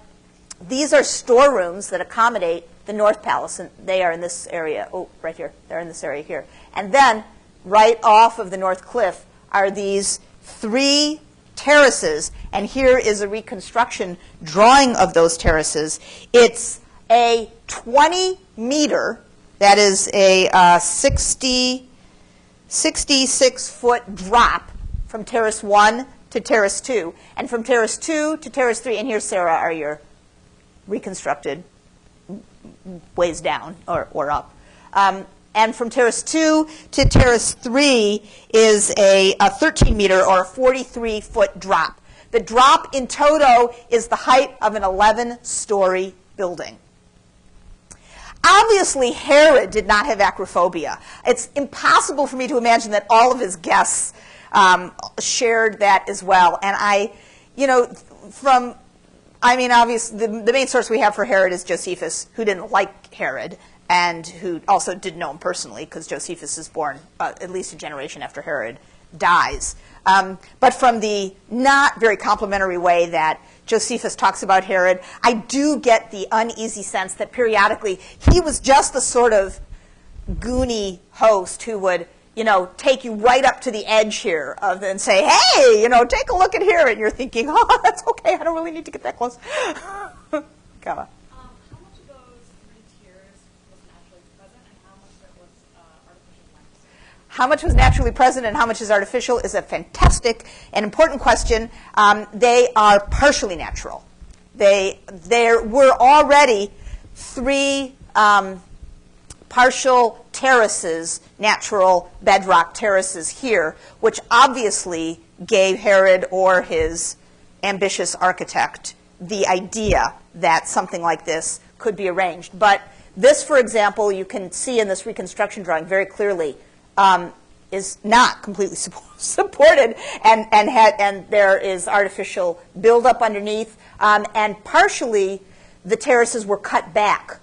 Speaker 1: these are storerooms that accommodate the North Palace, and they are in this area. Oh, right here. They're in this area here. And then right off of the North Cliff are these 3 terraces, and here is a reconstruction drawing of those terraces. It's a 20-meter, that is a 66-foot drop from terrace 1 to terrace 2, and from terrace 2 to terrace 3, and here, Sarah, are your reconstructed ways down or up. And from terrace 2 to terrace 3 is a 13-meter or a 43-foot drop. The drop in toto is the height of an 11-story building. Obviously, Herod did not have acrophobia. It's impossible for me to imagine that all of his guests shared that as well. And obviously, the main source we have for Herod is Josephus, who didn't like Herod, and who also didn't know him personally, because Josephus is born at least a generation after Herod dies. But from the not very complimentary way that Josephus talks about Herod, I do get the uneasy sense that periodically he was just the sort of goony host who would, take you right up to the edge here and say, hey, take a look at here. And you're thinking, oh, that's okay. I don't really need to get that close. Kava. How much was naturally present and how much is artificial is a fantastic and important question. They are partially natural. There were already 3 partial terraces, natural bedrock terraces here, which obviously gave Herod or his ambitious architect the idea that something like this could be arranged. But this, for example, you can see in this reconstruction drawing very clearly, is not completely supported, and there is artificial buildup underneath, and partially the terraces were cut back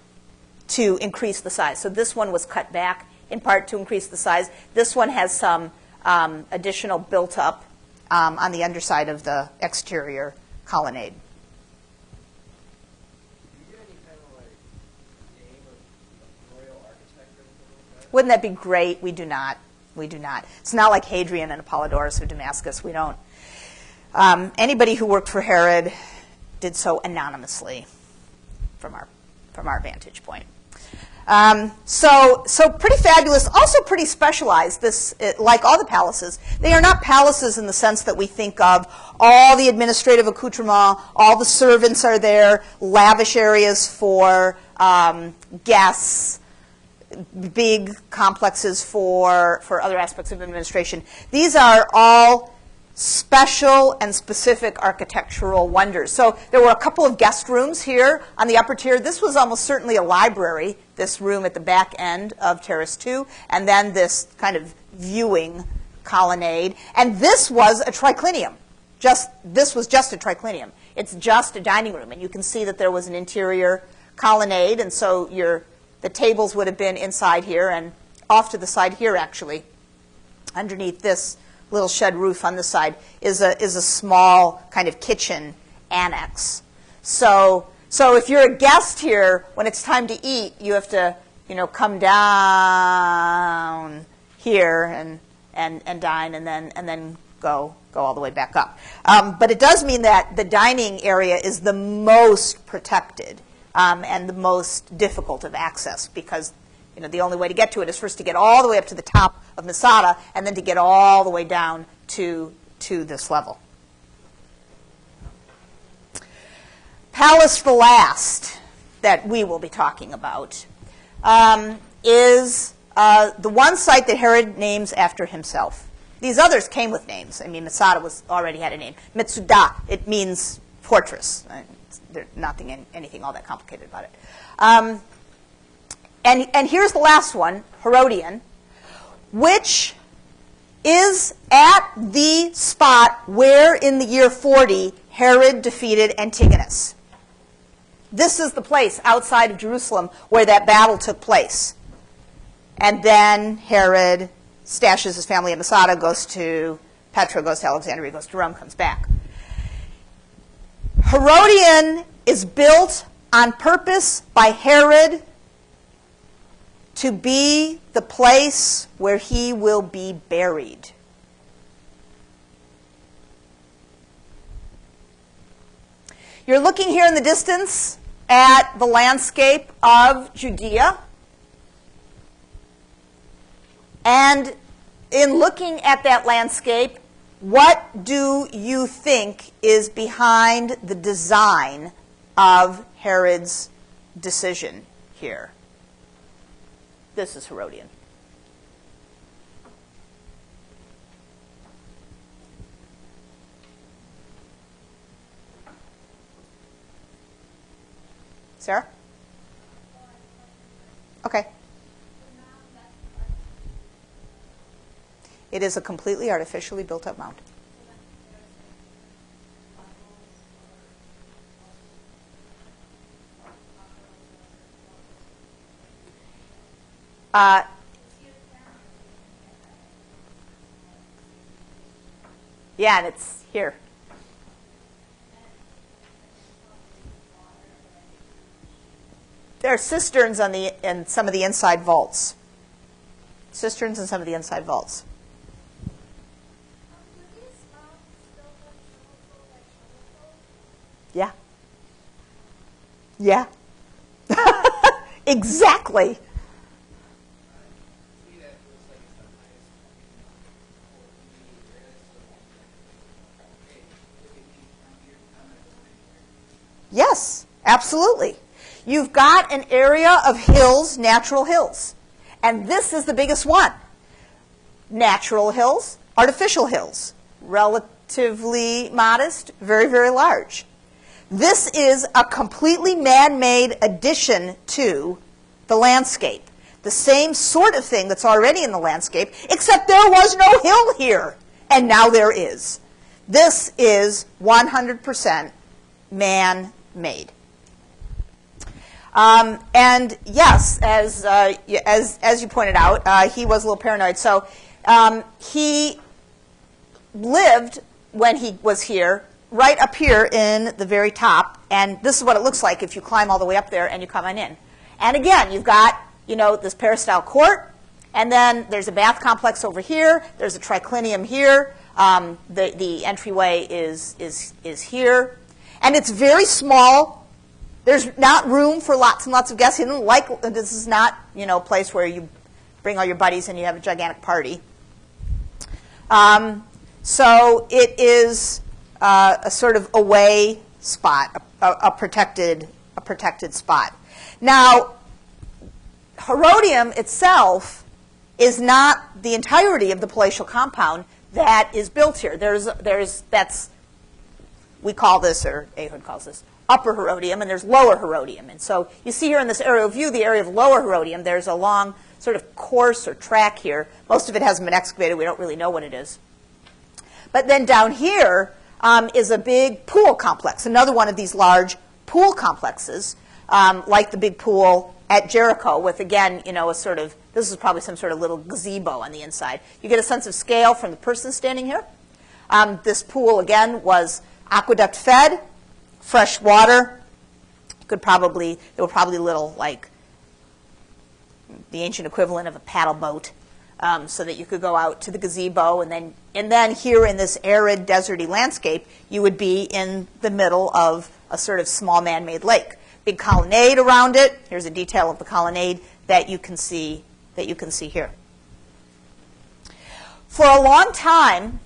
Speaker 1: to increase the size. So this one was cut back in part to increase the size. This one has some additional built up on the underside of the exterior colonnade. Wouldn't that be great? We do not. We do not. It's not like Hadrian and Apollodorus of Damascus. We don't. Anybody who worked for Herod did so anonymously from our vantage point. So pretty fabulous, also pretty specialized. Like all the palaces, they are not palaces in the sense that we think of all the administrative accoutrement, all the servants are there, lavish areas for guests, big complexes for other aspects of administration. These are all special and specific architectural wonders. So there were a couple of guest rooms here on the upper tier. This was almost certainly a library, this room at the back end of Terrace 2, and then this kind of viewing colonnade. And this was a triclinium. This was just a triclinium. It's just a dining room. And you can see that there was an interior colonnade, and so the tables would have been inside here and off to the side here, actually. Underneath this little shed roof on the side is a small kind of kitchen annex. So if you're a guest here, when it's time to eat, you have to come down here and dine and then go all the way back up. But it does mean that the dining area is the most protected and the most difficult of access, because the only way to get to it is first to get all the way up to the top of Masada and then to get all the way down to this level. Palace the last that we will be talking about is the one site that Herod names after himself. These others came with names. I mean, Masada already had a name. Metsuda, it means fortress. There's anything all that complicated about it. And here's the last one, Herodium, which is at the spot where in the year 40 Herod defeated Antigonus. This is the place outside of Jerusalem where that battle took place. And then Herod stashes his family at Masada, goes to Petra, goes to Alexandria, goes to Rome, comes back. Herodium is built on purpose by Herod to be the place where he will be buried. You're looking here in the distance at the landscape of Judea. And in looking at that landscape, what do you think is behind the design of Herod's decision here? This is Herodian. Sarah? Okay. It is a completely artificially built up mound. Yeah, and it's here. There are cisterns on in some of the inside vaults. Cisterns in some of the inside vaults. Yeah. Yeah. Exactly. Yes, absolutely. You've got an area of hills, natural hills. And this is the biggest one. Natural hills, artificial hills. Relatively modest, very, very large. This is a completely man-made addition to the landscape. The same sort of thing that's already in the landscape, except there was no hill here, and now there is. This is 100% man-made. And yes, as you pointed out, he was a little paranoid. So he lived, when he was here, right up here in the very top. And this is what it looks like if you climb all the way up there and you come on in. And again, you've got, this peristyle court. And then there's a bath complex over here. There's a triclinium here. The entryway is here. And it's very small. There's not room for lots and lots of guests. This is not, a place where you bring all your buddies and you have a gigantic party. So it is a sort of away spot, a protected spot. Now, Herodium itself is not the entirety of the palatial compound that is built here. We call this, or Ehud calls this, upper Herodium, and there's lower Herodium. And so you see here in this aerial view, the area of lower Herodium, there's a long sort of course or track here. Most of it hasn't been excavated. We don't really know what it is. But then down here is a big pool complex, another one of these large pool complexes, like the big pool at Jericho with, again, this is probably some sort of little gazebo on the inside. You get a sense of scale from the person standing here. This pool, again, was aqueduct fed, fresh water. There were probably little, like the ancient equivalent of a paddle boat, so that you could go out to the gazebo, and then here in this arid, deserty landscape, you would be in the middle of a sort of small man-made lake. Big colonnade around it. Here's a detail of the colonnade that you can see here. For a long time,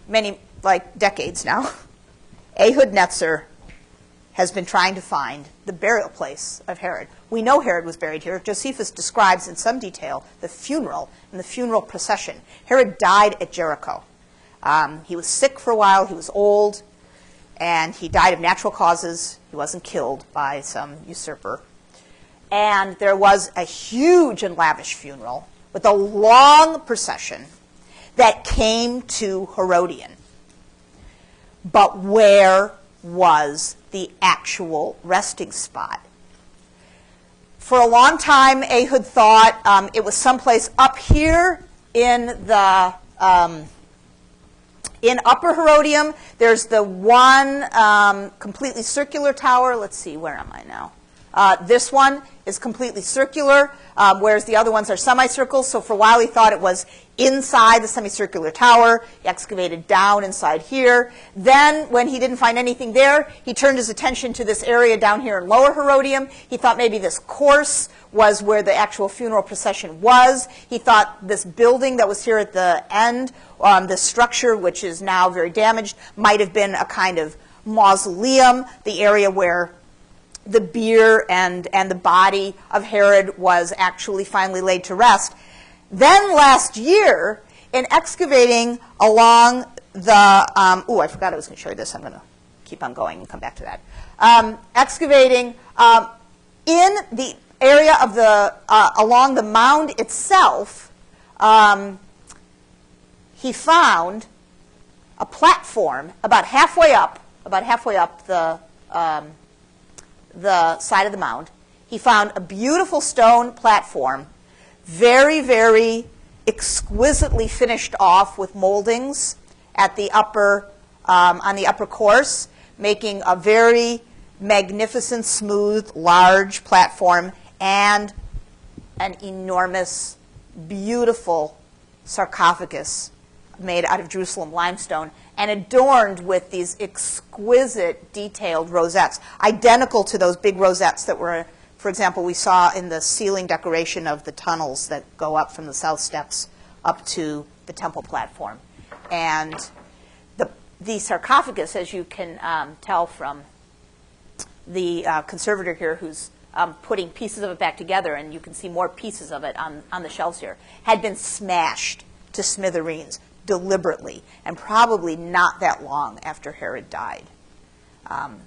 Speaker 1: many decades now, Ehud Netzer has been trying to find the burial place of Herod. We know Herod was buried here. Josephus describes in some detail the funeral and the funeral procession. Herod died at Jericho. He was sick for a while. He was old. And he died of natural causes. He wasn't killed by some usurper. And there was a huge and lavish funeral with a long procession that came to Herodian. But where was the actual resting spot? For a long time, Ehud thought it was someplace up here in the in Upper Herodium. There's the one completely circular tower. Let's see, where am I now? This one is completely circular, whereas the other ones are semicircles. So for a while he thought it was inside the semicircular tower. He excavated down inside here. Then when he didn't find anything there, he turned his attention to this area down here in Lower Herodium. He thought maybe this course was where the actual funeral procession was. He thought this building that was here at the end, this structure, which is now very damaged, might have been a kind of mausoleum, the area where the bier and the body of Herod was actually finally laid to rest. Then last year, in excavating along the, I forgot I was going to show you this. I'm going to keep on going and come back to that. Excavating in the area of the, along the mound itself, he found a platform about halfway up the side of the mound. He found a beautiful stone platform, very, very exquisitely finished off with moldings at the upper, on the upper course, making a very magnificent, smooth, large platform and an enormous, beautiful sarcophagus made out of Jerusalem limestone and adorned with these exquisite, detailed rosettes, identical to those big rosettes that were, for example, we saw in the ceiling decoration of the tunnels that go up from the south steps up to the temple platform. And the sarcophagus, as you can tell from the conservator here who's putting pieces of it back together, and you can see more pieces of it on the shelves here, had been smashed to smithereens deliberately, and probably not that long after Herod died.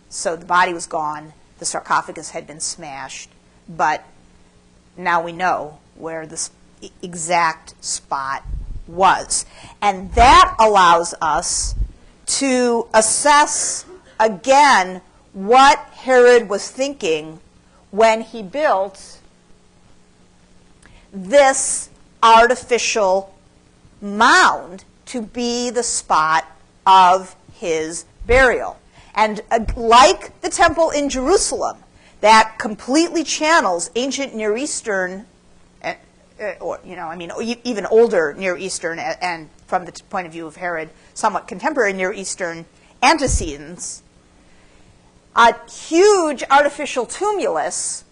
Speaker 1: So the body was gone, the sarcophagus had been smashed, but now we know where the exact spot was. And that allows us to assess again what Herod was thinking when he built this artificial mound to be the spot of his burial. And like the temple in Jerusalem, that completely channels ancient Near Eastern, even older Near Eastern, and from the point of view of Herod, somewhat contemporary Near Eastern antecedents, a huge artificial tumulus,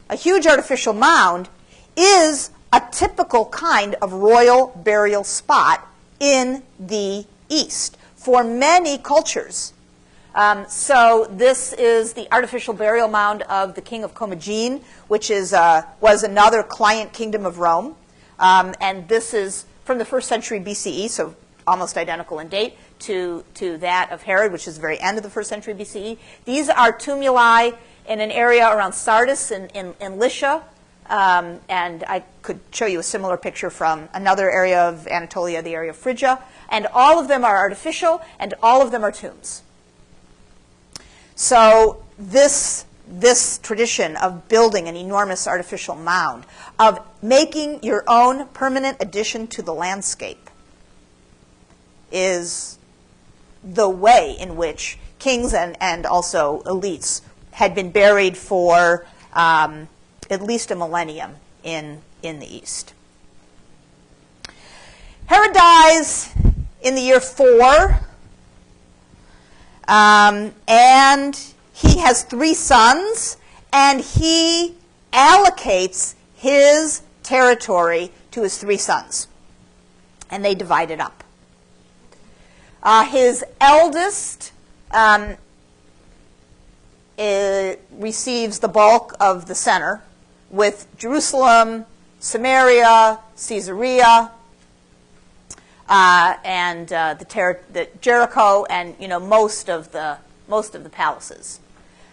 Speaker 1: a huge artificial mound, is a typical kind of royal burial spot in the East for many cultures. So this is the artificial burial mound of the king of Commagene, which was another client kingdom of Rome. And this is from the 1st century BCE, so almost identical in date to that of Herod, which is the very end of the 1st century BCE. These are tumuli in an area around Sardis in Lycia. And I could show you a similar picture from another area of Anatolia, the area of Phrygia. And all of them are artificial, and all of them are tombs. So this tradition of building an enormous artificial mound, of making your own permanent addition to the landscape, is the way in which kings and also elites had been buried for at least a millennium in the East. Herod dies in the year 4, and he has 3 sons, and he allocates his territory to his 3 sons, and they divide it up. His eldest receives the bulk of the center, with Jerusalem, Samaria, Caesarea, and the Jericho, and most of the palaces.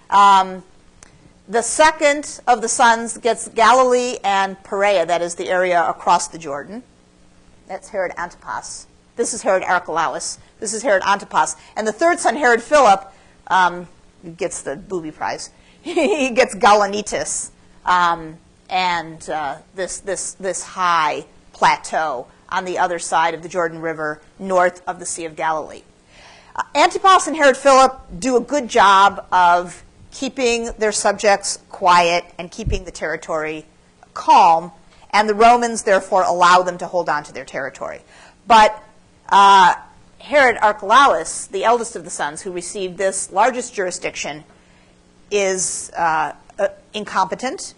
Speaker 1: The second of the sons gets Galilee and Perea, that is the area across the Jordan. That's Herod Antipas. This is Herod Archelaus. This is Herod Antipas. And the third son, Herod Philip, gets the booby prize. He gets Gaulanitis, and this high plateau on the other side of the Jordan River, north of the Sea of Galilee. Antipas and Herod Philip do a good job of keeping their subjects quiet and keeping the territory calm, and the Romans therefore allow them to hold on to their territory. But Herod Archelaus, the eldest of the sons, who received this largest jurisdiction, is incompetent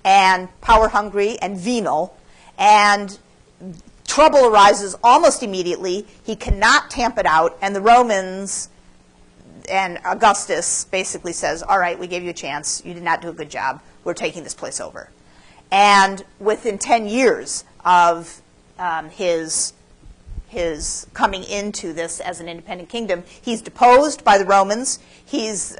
Speaker 1: and power-hungry and venal, and trouble arises almost immediately. He cannot tamp it out, and the Romans and Augustus basically says, all right, we gave you a chance. You did not do a good job. We're taking this place over. And within 10 years of his coming into this as an independent kingdom, he's deposed by the Romans. He's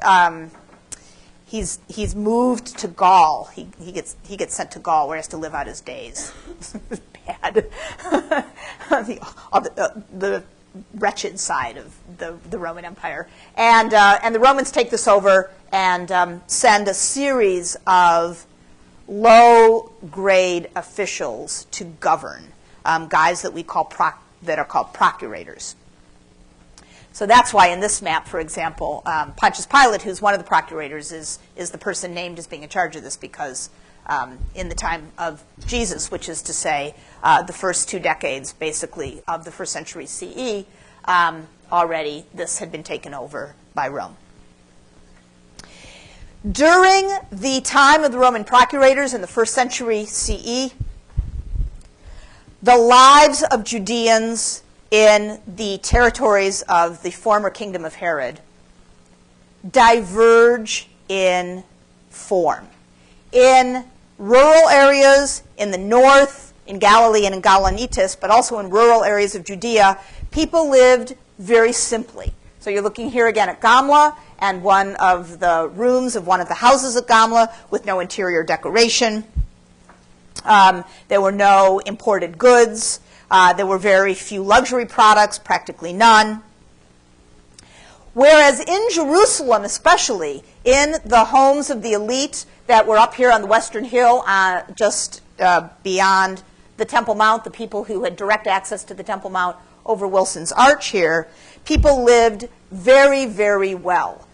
Speaker 1: moved to Gaul. He gets sent to Gaul, where he has to live out his days. Bad. The wretched side of the Roman Empire, and the Romans take this over and send a series of low-grade officials to govern, guys that we call that are called procurators. So that's why in this map, for example, Pontius Pilate, who's one of the procurators, is the person named as being in charge of this, because in the time of Jesus, which is to say the first 2 decades, basically, of the 1st century CE, already this had been taken over by Rome. During the time of the Roman procurators in the 1st century CE, the lives of Judeans in the territories of the former kingdom of Herod diverge in form. In rural areas in the north, in Galilee and in Gaulanitis, but also in rural areas of Judea, people lived very simply. So you're looking here again at Gamla and one of the rooms of one of the houses at Gamla with no interior decoration. There were no imported goods. There were very few luxury products, practically none. Whereas in Jerusalem, especially, in the homes of the elite that were up here on the Western Hill, just beyond the Temple Mount, the people who had direct access to the Temple Mount over Wilson's Arch here, people lived very, very well.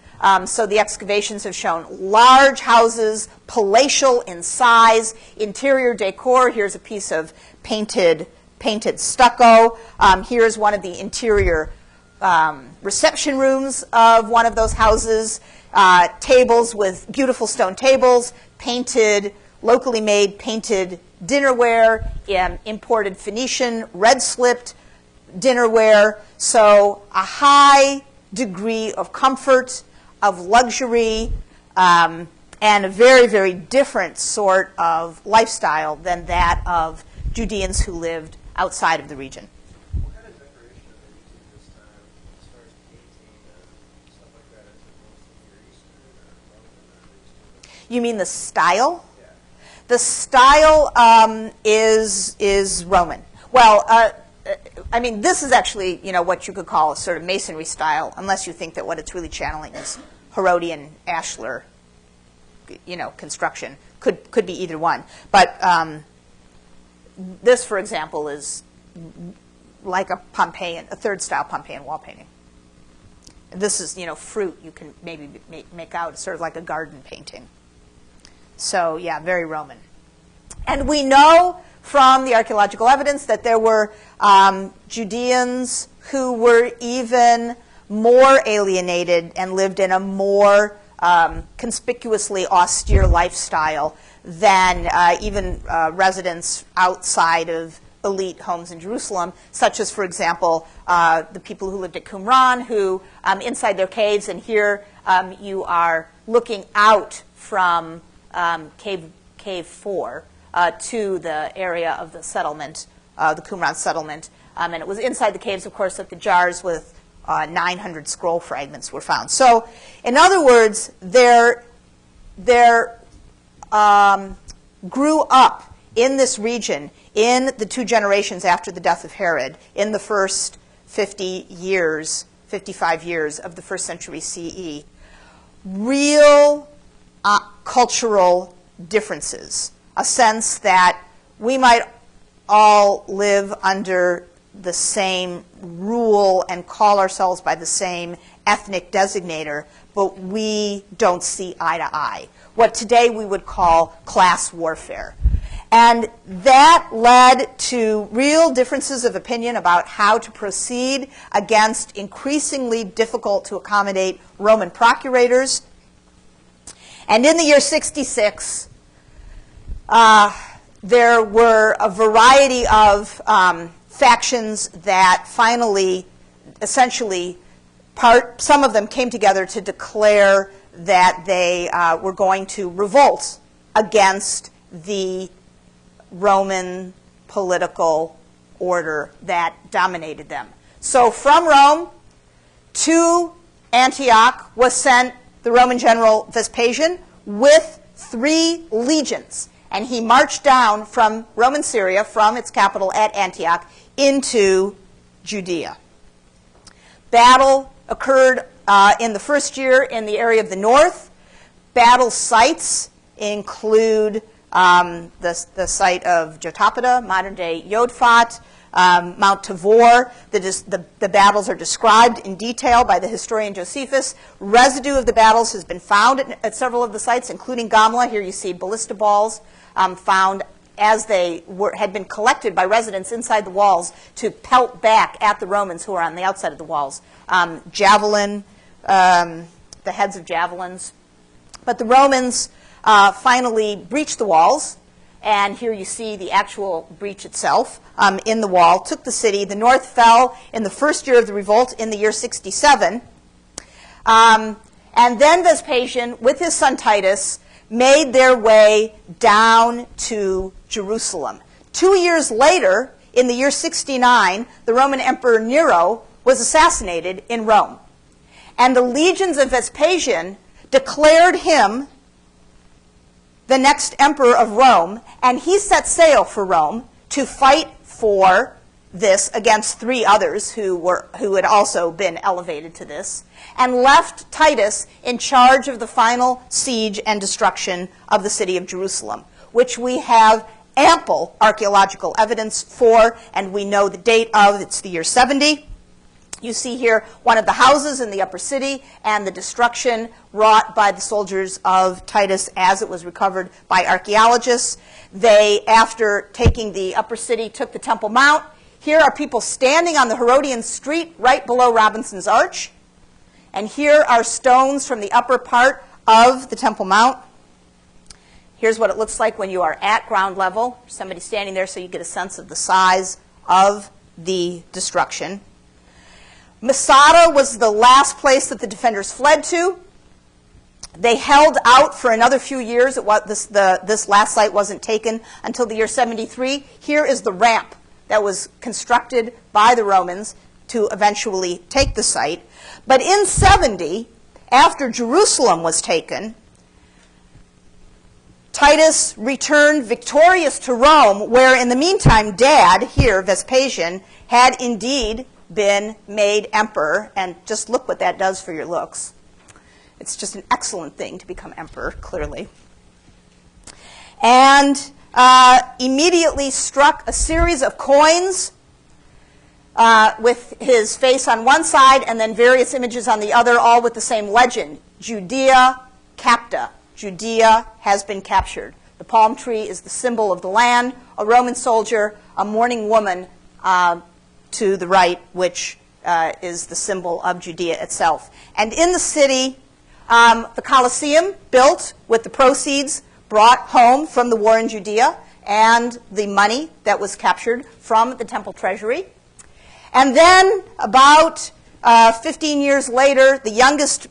Speaker 1: So the excavations have shown large houses, palatial in size, interior decor. Here's a piece of painted stucco. Here's one of the interior reception rooms of one of those houses. Tables with beautiful stone tables, painted, locally made painted dinnerware, imported Phoenician red-slipped dinnerware. So a high degree of comfort, of luxury, and a very, very different sort of lifestyle than that of Judeans who lived outside of the region.
Speaker 4: What kind of decoration are they using this time as far as painting and stuff like that? Is it mostly Near Eastern or Roman or Eastern?
Speaker 1: You mean the style?
Speaker 4: Yeah.
Speaker 1: The style is Roman. Well, I mean, this is actually, what you could call a sort of masonry style, unless you think that what it's really channeling is Herodian ashlar, construction. Could be either one. But this, for example, is like a third style Pompeian wall painting. This is, fruit you can maybe make out, sort of like a garden painting. So, yeah, very Roman. And we know from the archaeological evidence that there were Judeans who were even more alienated and lived in a more conspicuously austere lifestyle than even residents outside of elite homes in Jerusalem, such as, for example, the people who lived at Qumran, who inside their caves, and here you are looking out from Cave 4 to the area of the settlement, the Qumran settlement. And it was inside the caves, of course, that the jars with 900 scroll fragments were found. So, in other words, there grew up in this region, in the 2 generations after the death of Herod, in the first 55 years of the 1st century CE, real cultural differences. A sense that we might all live under the same rule and call ourselves by the same ethnic designator, but we don't see eye to eye. What today we would call class warfare. And that led to real differences of opinion about how to proceed against increasingly difficult to accommodate Roman procurators. And in the year 66, there were a variety of factions that finally, essentially, some of them came together to declare that they were going to revolt against the Roman political order that dominated them. So from Rome to Antioch was sent the Roman general Vespasian with 3 legions. And he marched down from Roman Syria, from its capital at Antioch, into Judea. Battle occurred in the first year in the area of the north. Battle sites include the site of Jotapata, modern-day Yodfat, Mount Tabor. The battles are described in detail by the historian Josephus. Residue of the battles has been found at several of the sites, including Gamla. Here you see ballista balls found as they had been collected by residents inside the walls to pelt back at the Romans who are on the outside of the walls. Javelin, the heads of javelins. But the Romans finally breached the walls, and here you see the actual breach itself in the wall, took the city. The north fell in the first year of the revolt in the year 67. And then Vespasian, with his son Titus, made their way down to Jerusalem. 2 years later, in the year 69, the Roman Emperor Nero was assassinated in Rome. And the legions of Vespasian declared him the next emperor of Rome, and he set sail for Rome to fight for this against 3 others who had also been elevated to this, and left Titus in charge of the final siege and destruction of the city of Jerusalem, which we have ample archaeological evidence for, and we know the date of. It's the year 70. You see here one of the houses in the upper city and the destruction wrought by the soldiers of Titus as it was recovered by archaeologists. They, after taking the upper city, took the Temple Mount. Here are people standing on the Herodian street right below Robinson's Arch. And here are stones from the upper part of the Temple Mount. Here's what it looks like when you are at ground level. Somebody standing there so you get a sense of the size of the destruction. Masada was the last place that the defenders fled to. They held out for another few years. This last site wasn't taken until the year 73. Here is the ramp that was constructed by the Romans to eventually take the site. But in 70, after Jerusalem was taken, Titus returned victorious to Rome, where in the meantime, Dad, here, Vespasian, had indeed been made emperor. And just look what that does for your looks. It's just an excellent thing to become emperor, clearly. And immediately struck a series of coins with his face on one side and then various images on the other, all with the same legend, Judea capta. Judea has been captured. The palm tree is the symbol of the land, a Roman soldier, a mourning woman to the right, which is the symbol of Judea itself. And in the city, the Colosseum, built with the proceeds brought home from the war in Judea and the money that was captured from the temple treasury. And then about 15 years later, the youngest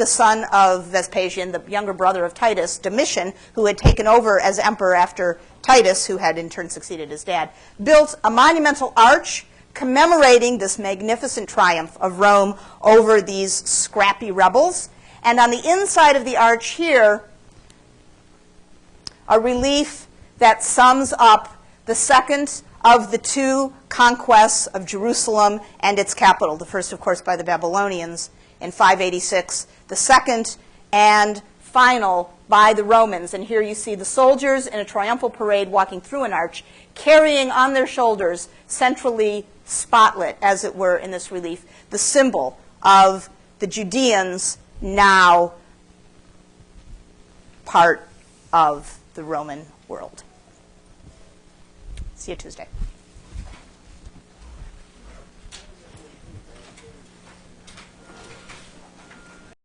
Speaker 1: son of Vespasian, the younger brother of Titus, Domitian, who had taken over as emperor after Titus, who had in turn succeeded his dad, built a monumental arch commemorating this magnificent triumph of Rome over these scrappy rebels. And on the inside of the arch here, a relief that sums up the second of the 2 conquests of Jerusalem and its capital. The first, of course, by the Babylonians in 586. The second and final by the Romans. And here you see the soldiers in a triumphal parade walking through an arch, carrying on their shoulders, centrally spotlit, as it were, in this relief, the symbol of the Judeans now part of the Roman world. See you Tuesday.